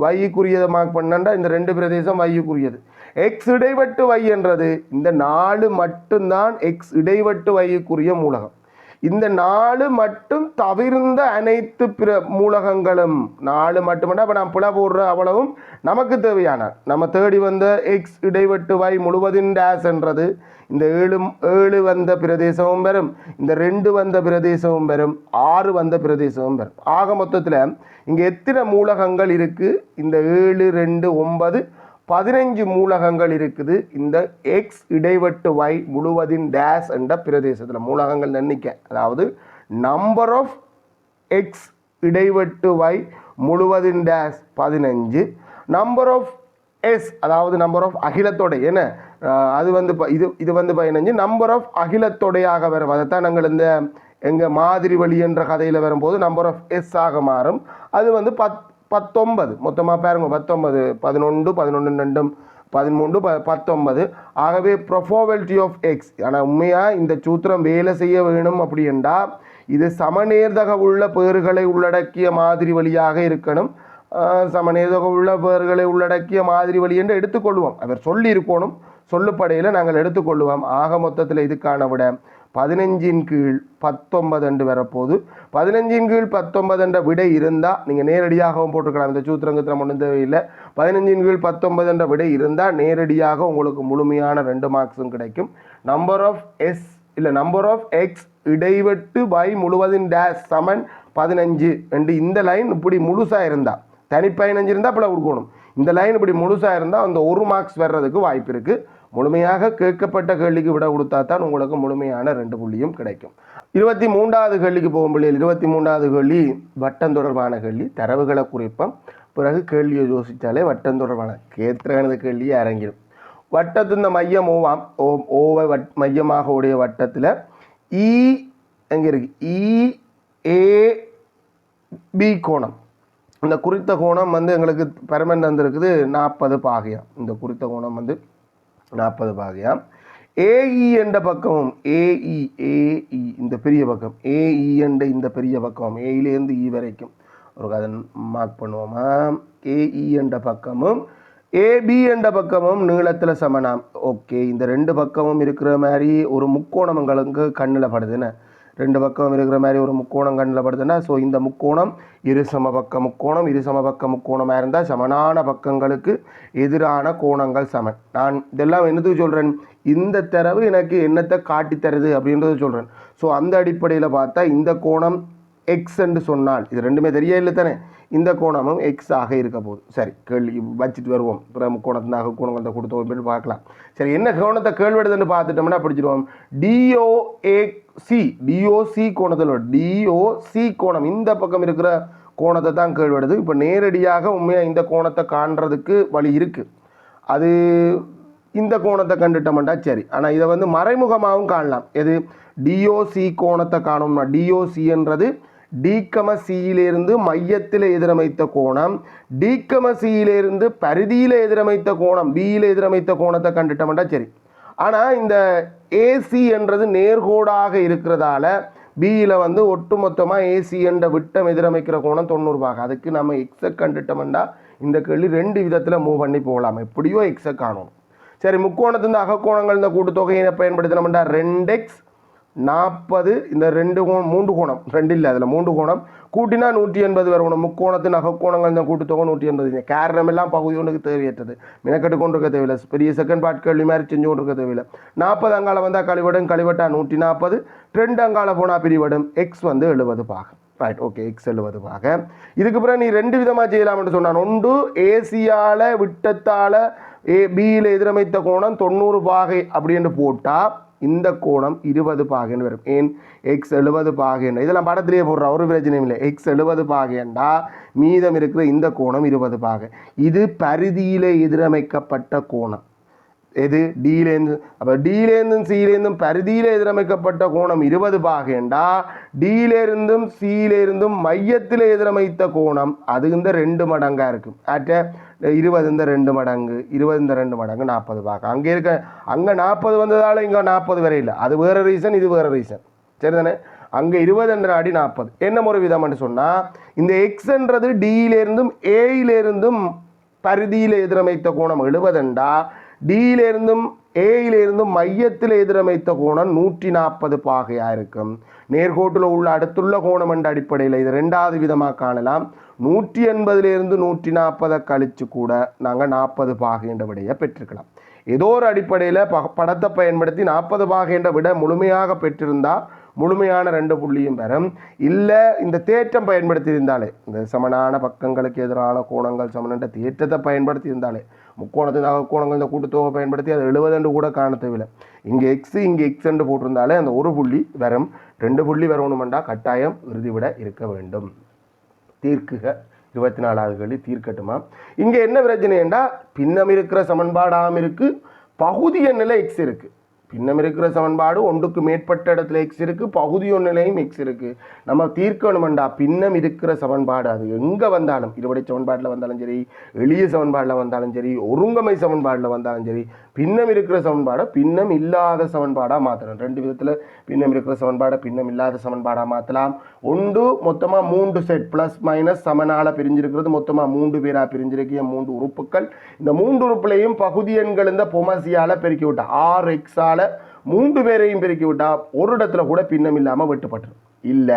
வைக்குரியதை மார்க் பண்ணேன்டா இந்த 2 பிரதேசம் வைக்குரியது. எக்ஸ் இடைவெட்டு வை என்றது இந்த 4 மட்டும்தான் எக்ஸ் இடைவெட்டு வைக்குரிய மூலகம். இந்த 4 மட்டும் தவிர்ந்த அனைத்து பிற மூலகங்களும் 4 மட்டும்னா இப்போ நான் புல போடுற அவ்வளவும் நமக்கு தேவையான நம்ம தேடி வந்த எக்ஸ் இடைவெட்டு வை முழுவதின் டேஸ் என்றது இந்த 7 வந்த பிரதேசமும் வரும், இந்த 2 வந்த பிரதேசமும் வரும், 6 வந்த பிரதேசமும் வரும். ஆக மொத்தத்தில் இங்கே எத்தனை மூலகங்கள் இருக்குது? இந்த 7, 2, 9, 15 மூலகங்கள் இருக்குது. இந்த எக்ஸ் இடைவெட்டு வை முழுவதின் டேஸ் என்ற பிரதேசத்தில் மூலகங்கள் எண்ணிக்கை, அதாவது நம்பர் ஆஃப் எக்ஸ் இடைவெட்டு வை முழுவதின் டேஸ் 15, நம்பர் ஆஃப் எஸ் அதாவது நம்பர் ஆஃப் அகிலத்தொடை என்ன அது வந்து இது வந்து 15, நம்பர் ஆஃப் அகிலத்தொடையாக வரும். அதைத்தான் நாங்கள் இந்த எங்கள் மாதிரி வழி என்ற கதையில் வரும்போது நம்பர் ஆஃப் எஸ் ஆக மாறும். அது வந்து 19 மொத்தமாக பாருங்க, 19, 11, 11, 2, 13, 19. ஆகவே ப்ரொபோவல்டி ஆஃப் எக்ஸ். ஆனால் உண்மையாக இந்த சூத்திரம் வேலை செய்ய வேணும் அப்படின்னா இது சமநேர்தக உள்ள பேர்களை உள்ளடக்கிய மாதிரி வழியாக இருக்கணும். சமநேர்தக உள்ள பேர்களை உள்ளடக்கிய மாதிரி வழி என்று எடுத்துக்கொள்வோம். அவர் சொல்லி இருக்கணும், சொல்லுப்படையில் நாங்கள் எடுத்துக்கொள்வோம். ஆக மொத்தத்தில் இதுக்கான விட 15 கீழ் 19 என்று வரப்போது. 15 கீழ் 19 என்ற விடை இருந்தால் நீங்கள் நேரடியாகவும் போட்டுக்கலாம், இந்த சூத்திரங்கத்தில் ஒன்றும் தேவையில்லை. 15 கீழ் 19 என்ற விடை இருந்தால் நேரடியாக உங்களுக்கு முழுமையான 2 மார்க்ஸும் கிடைக்கும். நம்பர் ஆஃப் எஸ் இல்லை நம்பர் ஆஃப் எக்ஸ் இடைவெட்டு வை முழுவதின் டேஸ் சமன் 15 என்று இந்த லைன் இப்படி முழுசாக இருந்தால், தனி 15 இருந்தால் அப்படி கொடுக்கணும். இந்த லைன் இப்படி முழுசாக இருந்தால் அந்த 1 மார்க்ஸ் வர்றதுக்கு வாய்ப்பு இருக்குது. முழுமையாக கேட்கப்பட்ட கேள்விக்கு விட கொடுத்தா தான் உங்களுக்கு முழுமையான 2 புள்ளியும் கிடைக்கும். 23வது கேள்விக்கு போகும் பிள்ளைகள். 23வது கேள்வி வட்டம் தொடர்பான கேள்வி. தரவுகளை குறிப்போம், பிறகு கேள்வியை யோசித்தாலே வட்டம் தொடர்பான கேத்திரகணது கேள்வியை அரங்கிடும். வட்டத்தின் மையம் ஓவாம். ஓவை மையமாக உடைய வட்டத்தில் இ எங்கே இருக்கு? EAB கோணம். இந்த குறித்த கோணம் வந்து எங்களுக்கு பெர்மனன்ட் வந்திருக்குது 40 பாகையாம். இந்த குறித்த கோணம் வந்து 40 பாகையாம். ஏஇ என்ற பக்கமும் ஏஇ இந்த பெரிய பக்கம் ஏஇ என்ற இந்த பெரிய பக்கம் ஏயிலேருந்து இ வரைக்கும் ஒரு கதை மார்க் பண்ணுவோமா? ஏஇ என்ற பக்கமும் ஏபி என்ற பக்கமும் நீளத்தில் சமனாம். ஓகே, இந்த ரெண்டு பக்கமும் இருக்கிற மாதிரி ஒரு முக்கோணம் எங்களுக்கு கண்ணில் படுதுன்னு, ரெண்டு பக்கம் இருக்கிற மாதிரி ஒரு முக்கோணம் கண்ணில் படுதுன்னா, ஸோ இந்த முக்கோணம் இரு சமபக்க முக்கோணம். இரு சமபக்க முக்கோணமாக இருந்தால் சமனான பக்கங்களுக்கு எதிரான கோணங்கள் சமன். நான் இதெல்லாம் என்னதுக்கு சொல்கிறேன்? இந்த தரவு எனக்கு என்னத்தை காட்டி தருது அப்படின்றது சொல்கிறேன். ஸோ அந்த அடிப்படையில் பார்த்தா இந்த கோணம் எக்ஸ் என்று சொன்னால், இது ரெண்டுமே தெரிய இல்லை தானே, இந்த கோணமும் எக்ஸ் ஆக இருக்க போகுது. சரி, கேள்வி வச்சுட்டு வருவோம். பிற முக்கோணத்தினாக கோணத்தை கொடுத்தோம் பார்க்கலாம். சரி, என்ன கோணத்தை கேள்விடுதுன்னு பார்த்துட்டோம்னா படிச்சிடுவோம். டிஓசி கோணத்தில் டிஓசி கோணம் இந்த பக்கம் இருக்கிற கோணத்தை தான் கேள்விடுது. இப்போ நேரடியாக உண்மையாக இந்த கோணத்தை காண்றதுக்கு வழி இருக்குது. அது இந்த கோணத்தை கண்டுட்டோம்னா சரி. ஆனால் இதை வந்து மறைமுகமாகவும் காணலாம். எது? டிஓசி கோணத்தை காணோம்னா, டிஓசி என்றது டிகமசியிலிருந்து மையத்தில் எதிரமைத்த கோணம், டிகமசியிலிருந்து பரிதியில் எதிரமைத்த கோணம், பியில் எதிரமைத்த கோணத்தை கண்டுட்டோம்னா சரி. ஆனால் இந்த ஏசி என்றது நேர்கோடாக இருக்கிறதால பியில் வந்து ஒட்டுமொத்தமாக ஏசி என்ற விட்டம் எதிரமைக்கிற கோணம் 90 பாகை. அதுக்கு நம்ம எக்ஸை கண்டுட்டோம்னா இந்த கேள்வி ரெண்டு விதத்தில் மூவ் பண்ணி போகலாம். எப்படியோ எக்ஸை காணும். சரி, முக்கோணத்தின் அகக்கோணங்கள் இந்த கூட்டுத்தொகையை பயன்படுத்தினோம்னா 2x 40, இந்த மூன்று கோணம், ரெண்டு இல்லை அதில் மூன்று கோணம் கூட்டினா 180 வரணும். முக்கோணத்தின் அகக்கோணங்கள் இந்த கூட்டுத்தொகை 180. காரணம் எல்லாம் பகுதி ஒன்றுக்கு தேவையற்றது, மினக்கட்டு கொண்டு இருக்க தேவையில்லை, பெரிய செகண்ட் பார்ட் கேள்வி மாதிரி செஞ்சு கொண்டு இருக்க தேவையில்லை. 40 அங்கால வந்தால் கழிவடும், கழிவட்டா 140, 2 அங்கால போனால் பிரிவடும். எக்ஸ் வந்து 70 பாகம். ரைட், ஓகே, எக்ஸ் 70 பாகம். இதுக்கு பிறகு நீ ரெண்டு விதமாக செய்யலாம்னு சொன்னான். ஒன்று ஏசியால் விட்டத்தால் பியில் எதிரமைத்த கோணம் 90 பாகை அப்படின்னு போட்டால் இந்த கோணம் 20 பாகைன்னு வரும். ஏன்? எக்ஸ் 70 பாகைன்னா இதெல்லாம் படத்திலேயே போடுற ஒரு பிரச்சனையும் இல்லை. எக்ஸ் 70 பாகைண்டா மீதம் இருக்கிற இந்த கோணம் 20 பாகை. இது பரிதியில் எதிரமைக்கப்பட்ட கோணம். எது? டியிலேருந்து. அப்போ டியிலேருந்தும் சியிலேருந்தும் பரிதியில் எதிரமைக்கப்பட்ட கோணம் 20 பாகைண்டா டியிலேருந்தும் சியிலேருந்தும் மையத்தில் எதிரமைத்த கோணம் அது இந்த 2 மடங்காக இருக்கும். ஆட்ட 20 இந்த 2 மடங்கு, 20 இந்த 2 மடங்கு 40 பாகம். அங்கே இருக்க அங்கே 40 வந்ததால் இங்கே 40 வரை இல்லை. அது வேறு ரீசன், இது வேறு ரீசன். சரிதானே? அங்கே 20 என்ற அடி 40. என்ன ஒரு விதம்னு சொன்னால், இந்த எக்ஸ்ன்றது டியிலேருந்தும் ஏயிலேருந்தும் பரிதியில் எதிரமைத்த கோணம் 70 டியிலிருந்தும் ஏயிலிருந்தும் மையத்தில் எதிரமைத்த கோணம் 140 பாகையாக இருக்கும். நேர்கோட்டில் உள்ள அடுத்துள்ள கோணம் என்ற அடிப்படையில் இது ரெண்டாவது விதமாக காணலாம். 180 140 கழித்து கூட நாங்கள் 40 பாகை என்ற விடையை பெற்றிருக்கலாம். ஏதோ ஒரு அடிப்படையில் படத்தை பயன்படுத்தி 40 பாகை என்ற விட முழுமையாக பெற்றிருந்தால் முழுமையான 2 புள்ளியும் பெறும். இல்லை இந்த தேற்றம் பயன்படுத்தி இருந்தாலே, இந்த சமனான பக்கங்களுக்கு எதிரான கோணங்கள் சமன் என்ற தேற்றத்தை பயன்படுத்தி இருந்தாலே, முக்கோணத்தின் கோணங்கள் இந்த கூட்டுத்தொகை பயன்படுத்தி அது 70 கூட காண தேவையில்லை. இங்கே எக்ஸு இங்கே எக்ஸ் என்று போட்டிருந்தாலே அந்த ஒரு புள்ளி வரும். 2 புள்ளி வரணுமெண்டா கட்டாயம் இறுதி விட இருக்க வேண்டும். தீர்க்குக 24வது கேள்வி தீர்க்கட்டுமா? இங்கே என்ன பிரச்சனை என்றால், பின்னம் இருக்கிற சமன்பாடாகவும் இருக்குது, பகுதி எண்ணில் எக்ஸ் இருக்குது. பின்னம் இருக்கிற சமன்பாடு ஒன்றுக்கு மேற்பட்ட இடத்துல எக்ஸ் இருக்குது, பகுதி ஒன்றிலையும் எக்ஸ் இருக்குது. நம்ம தீர்க்கணுமெண்டா பின்னம் இருக்கிற சமன்பாடு அது எங்கே வந்தாலும், இருபடை சமன்பாட்டில் வந்தாலும் சரி, எளிய சமன்பாடில் வந்தாலும் சரி, ஒருங்கமை சமன்பாடில் வந்தாலும் சரி, பின்னம் இருக்கிற சமன்பாடை பின்னம் இல்லாத சமன்பாடாக மாற்றணும். 2 விதத்தில் பின்னம் இருக்கிற சமன்பாடை பின்னம் இல்லாத சமன்பாடாக மாற்றலாம். ஒன்று மொத்தமாக 3 செட் ப்ளஸ் மைனஸ் சமனால பிரிஞ்சிருக்கிறது, மொத்தமாக 3 பேராக பிரிஞ்சிருக்கிய 3 உறுப்புகள். இந்த 3 உறுப்புலையும் பகுதி எண்கள் இந்த பொமசியால் பெருக்கி விட்டா, 6x 3 பேரையும் பெருக்கி விட்டா ஒரு இடத்துல கூட பின்னம் இல்லாமல் வெட்டுப்பட்டுரும். இல்லை,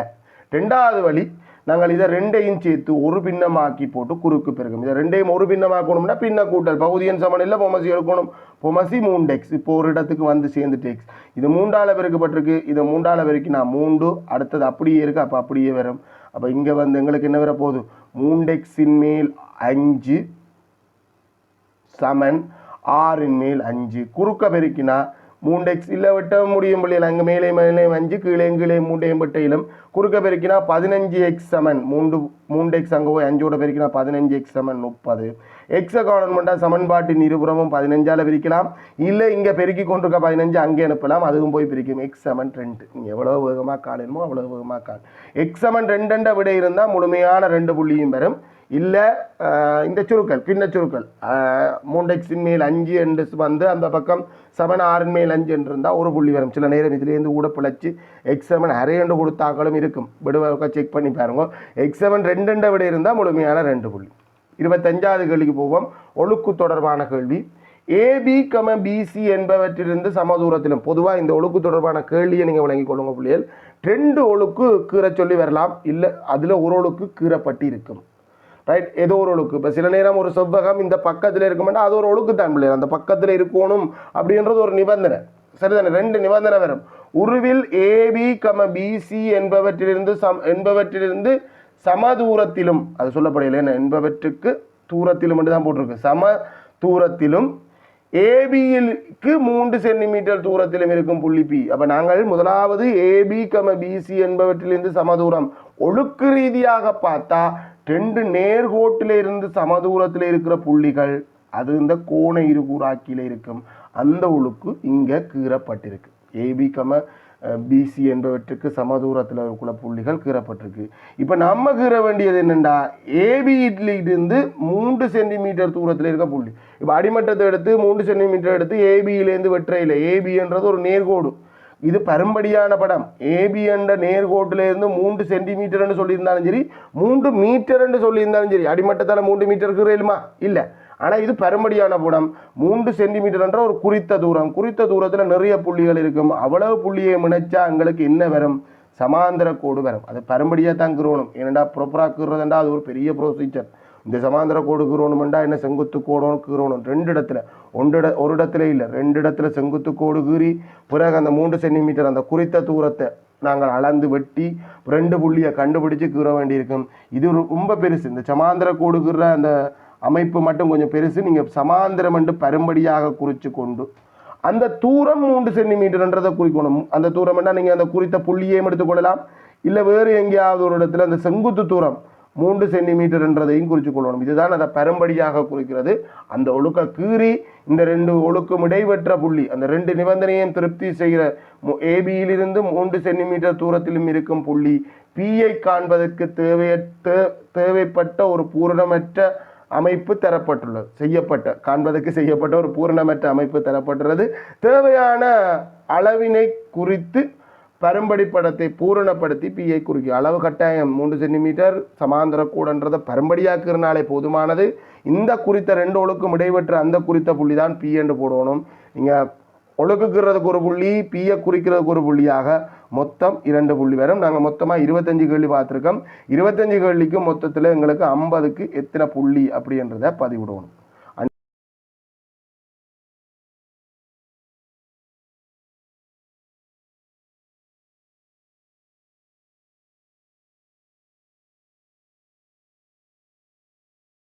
ரெண்டாவது வழி, நாங்கள் இதை ரெண்டையும் சேர்த்து ஒரு பின்னமாக்கி போட்டு குறுக்கு பெருக்கும். இதை ரெண்டையும் ஒரு பின்னமாக்கணும்னா பின்ன கூட்டல், பகுதியின் சமன் இல்லை, பொமசி எடுக்கணும். பொமசி 3x, இப்போ ஒரு இடத்துக்கு வந்து சேர்ந்துட்டு எக்ஸ், இது 3ஆல் பெருக்கப்பட்டிருக்கு, இதை 3ஆல் பெருக்கி நான் 3, அடுத்தது அப்படியே இருக்குது, அப்போ அப்படியே வரும். அப்போ இங்கே வந்து எங்களுக்கு என்ன வர போகுது? 3x மேல் 5 சமன் 6 மேல் 5. குறுக்க பெருக்கினா 3x இல்லை வெட்ட முடியும் பிள்ளைகள் அங்கே மேலே மேலே 5 கீழே கீழே 3 வெட்டையிலும் குறுக்க பெருக்கினா 15x சமன் 3x அங்கே போய் 5ஓட பெருக்கினா 15x சமன் 30. எக்ஸை காணணும் பண்ணால் சமன்பாட்டின் இருபுறமும் 15ஆல் பிரிக்கலாம், இல்லை இங்கே பெருக்கி கொண்டிருக்க 15 அங்கே அனுப்பலாம், அதுவும் போய் பிரிக்கும். எக்ஸ் சமன் 2. நீங்கள் எவ்வளோ வேகமாக காணணுமோ அவ்வளோ வேகமாக காண். எக்ஸ் சமன் 2 விட இருந்தால் முழுமையான 2 புள்ளியும் வரும். இல்லை இந்த சுருக்கள் பின்ன சுருக்கள் 3x மேல் 5 என்று வந்து அந்த பக்கம் 6 மேல் 5 என்று இருந்தால் ஒரு புள்ளி வரும். சில நேரம் இதுலேருந்து கூட பிழைச்சி எக்ஸ் சமன் அரை என்று கொடுத்தாக்களும் இருக்கும். விடுவாக்க செக் பண்ணி பாருங்க. எக்ஸ் சமன் 2 விட இருந்தால் முழுமையான 2 புள்ளி. 25வது கேள்விக்கு போவோம். ஒழுக்கு தொடர்பான கேள்வி. ஏபி பிசி என்பவற்றிலிருந்து சமதூரத்திலும் பொதுவாக இந்த ஒழுக்கு தொடர்பான கேள்வியை நீங்கள் விளங்கிக் கொள்ளுங்க பிள்ளைகள். 2 ஒழுக்கு கீற சொல்லி வரலாம், இல்லை அதில் ஒரு ஒழுக்கு கீறப்பட்டு இருக்கும். ரைட், ஏதோ ஒரு ஒழுக்கு. இப்போ சில நேரம் ஒரு செவ்வகம் இந்த பக்கத்தில் இருக்குமெண்டா அது ஒரு ஒழுக்கு தான் பிள்ளைகள், அந்த பக்கத்தில் இருக்கணும் அப்படின்றது ஒரு நிபந்தனை. சரிதானே? 2 நிபந்தனை வரும். உருவில் ஏபி பிசி என்பவற்றிலிருந்து சம தூரத்திலும், அது சொல்லப்படையில என்ன என்பவற்றுக்கு தூரத்திலும் என்று தான் போட்டிருக்கு. சம தூரத்திலும் ஏபிக்கு 3 சென்டிமீட்டர் தூரத்திலும் இருக்கும் புள்ளி பி. அப்போ நாங்கள் முதலாவது ஏபி பிசி என்பவற்றிலிருந்து சமதூரம் ஒழுக்கு ரீதியாக பார்த்தா 2 நேர்கோட்டில் இருந்து சமதூரத்தில் இருக்கிற புள்ளிகள் அது இந்த கோண இருகூறாக்கியில் இருக்கும். அந்த ஒழுக்கு இங்கே கீறப்பட்டிருக்கு. ஏபி பிசி என்பவற்றுக்கு சமதூரத்தில் இருக்கிற புள்ளிகள் கீறப்பட்டிருக்கு. இப்போ நம்ம கீற வேண்டியது என்னென்னா ஏபியிலிருந்து 3 சென்டிமீட்டர் தூரத்தில் இருக்க புள்ளி. இப்போ அடிமட்டத்தை எடுத்து 3 சென்டிமீட்டர் எடுத்து ஏபியிலேருந்து வெற்றையில், ஏபி என்றது ஒரு நேர்கோடு, இது பரும்படியான படம். ஏபி என்ற நேர்கோட்டிலிருந்து 3 சென்டிமீட்டர் என்று சொல்லியிருந்தாலும் சரி, 3 மீட்டர் என்று சொல்லியிருந்தாலும் சரி, அடிமட்டத்தால் 3 மீட்டர் கீறலுமா? இல்லை. ஆனால் இது பரும்படியான படம். 3 சென்டிமீட்டர் என்ற ஒரு குறித்த தூரம். குறித்த தூரத்தில் நிறைய புள்ளிகள் இருக்கும். அவ்வளவு புள்ளியை முனைச்சா எங்களுக்கு என்ன வரும்? சமாந்தர கோடு வரும். அது பரும்படியாக தான் கீறணும். ஏன்னா ப்ராப்பராக கீறதுண்டா அது ஒரு பெரிய ப்ரொசீஜர். இந்த சமாந்தர கோடு கீறணுமெண்டா என்ன செங்குத்து கோடும் கீறணும். 2 இடத்துல, ஒரு இடத்துல இல்லை, 2 இடத்துல செங்குத்து கோடு கீறி பிறகு அந்த 3 சென்டிமீட்டர் அந்த குறித்த தூரத்தை நாங்கள் அளந்து வெட்டி 2 புள்ளியை கண்டுபிடிச்சு கீற வேண்டியிருக்கும். இது ரொம்ப பெருசு. இந்த சமாந்தர கோடு கீற அந்த அமைப்பு மட்டும் கொஞ்சம் பெருசு. நீங்கள் சமாந்திரம் என்று பரும்படியாக குறித்து கொண்டு அந்த தூரம் 3 சென்டிமீட்டர்ன்றதை குறிக்கணும். அந்த தூரம் என்றால் நீங்கள் அந்த குறித்த புள்ளியையும் எடுத்துக்கொள்ளலாம், இல்லை வேறு எங்கேயாவது ஒரு இடத்துல அந்த செங்குத்து தூரம் 3 சென்டிமீட்டர் என்றதையும் குறித்து கொள்ளணும். இதுதான் அதை பரும்படியாக குறிக்கிறது. அந்த ஒழுக்க கீறி இந்த 2 ஒழுக்கும் இடைவெற்ற புள்ளி அந்த 2 நிபந்தனையும் திருப்தி செய்கிற ஏபியிலிருந்து 3 சென்டிமீட்டர் தூரத்திலும் இருக்கும் புள்ளி பியை காண்பதற்கு தேவைப்பட்ட ஒரு பூரணமற்ற அமைப்பு தரப்பட்டுள்ளது. செய்யப்பட்ட ஒரு பூரணமற்ற அமைப்பு தரப்பட்டுள்ளது. தேவையான அளவினை குறித்து பரும்படி படத்தை பூரணப்படுத்தி பியை குறிக்கும். அளவு கட்டாயம் 3 சென்டிமீட்டர் சமாந்தர கூடன்றதை பரும்படியாக்குறனாலே போதுமானது. இந்த குறித்த 2 ஒழுக்கும் இடைவெற்ற அந்த குறித்த புள்ளி தான் பி என்று போடணும். நீங்கள் ஒழுக்குக்கிறதுக்கு ஒரு புள்ளி, பியை குறிக்கிறதுக்கு ஒரு புள்ளியாக மொத்தம் 2 புள்ளி வரும். நாங்கள் மொத்தமாக 25 கேள்வி பார்த்துருக்கோம். 25 கேள்விக்கு மொத்தத்தில் எங்களுக்கு 50க்கு எத்தனை புள்ளி அப்படின்றத பதிவிடணும்.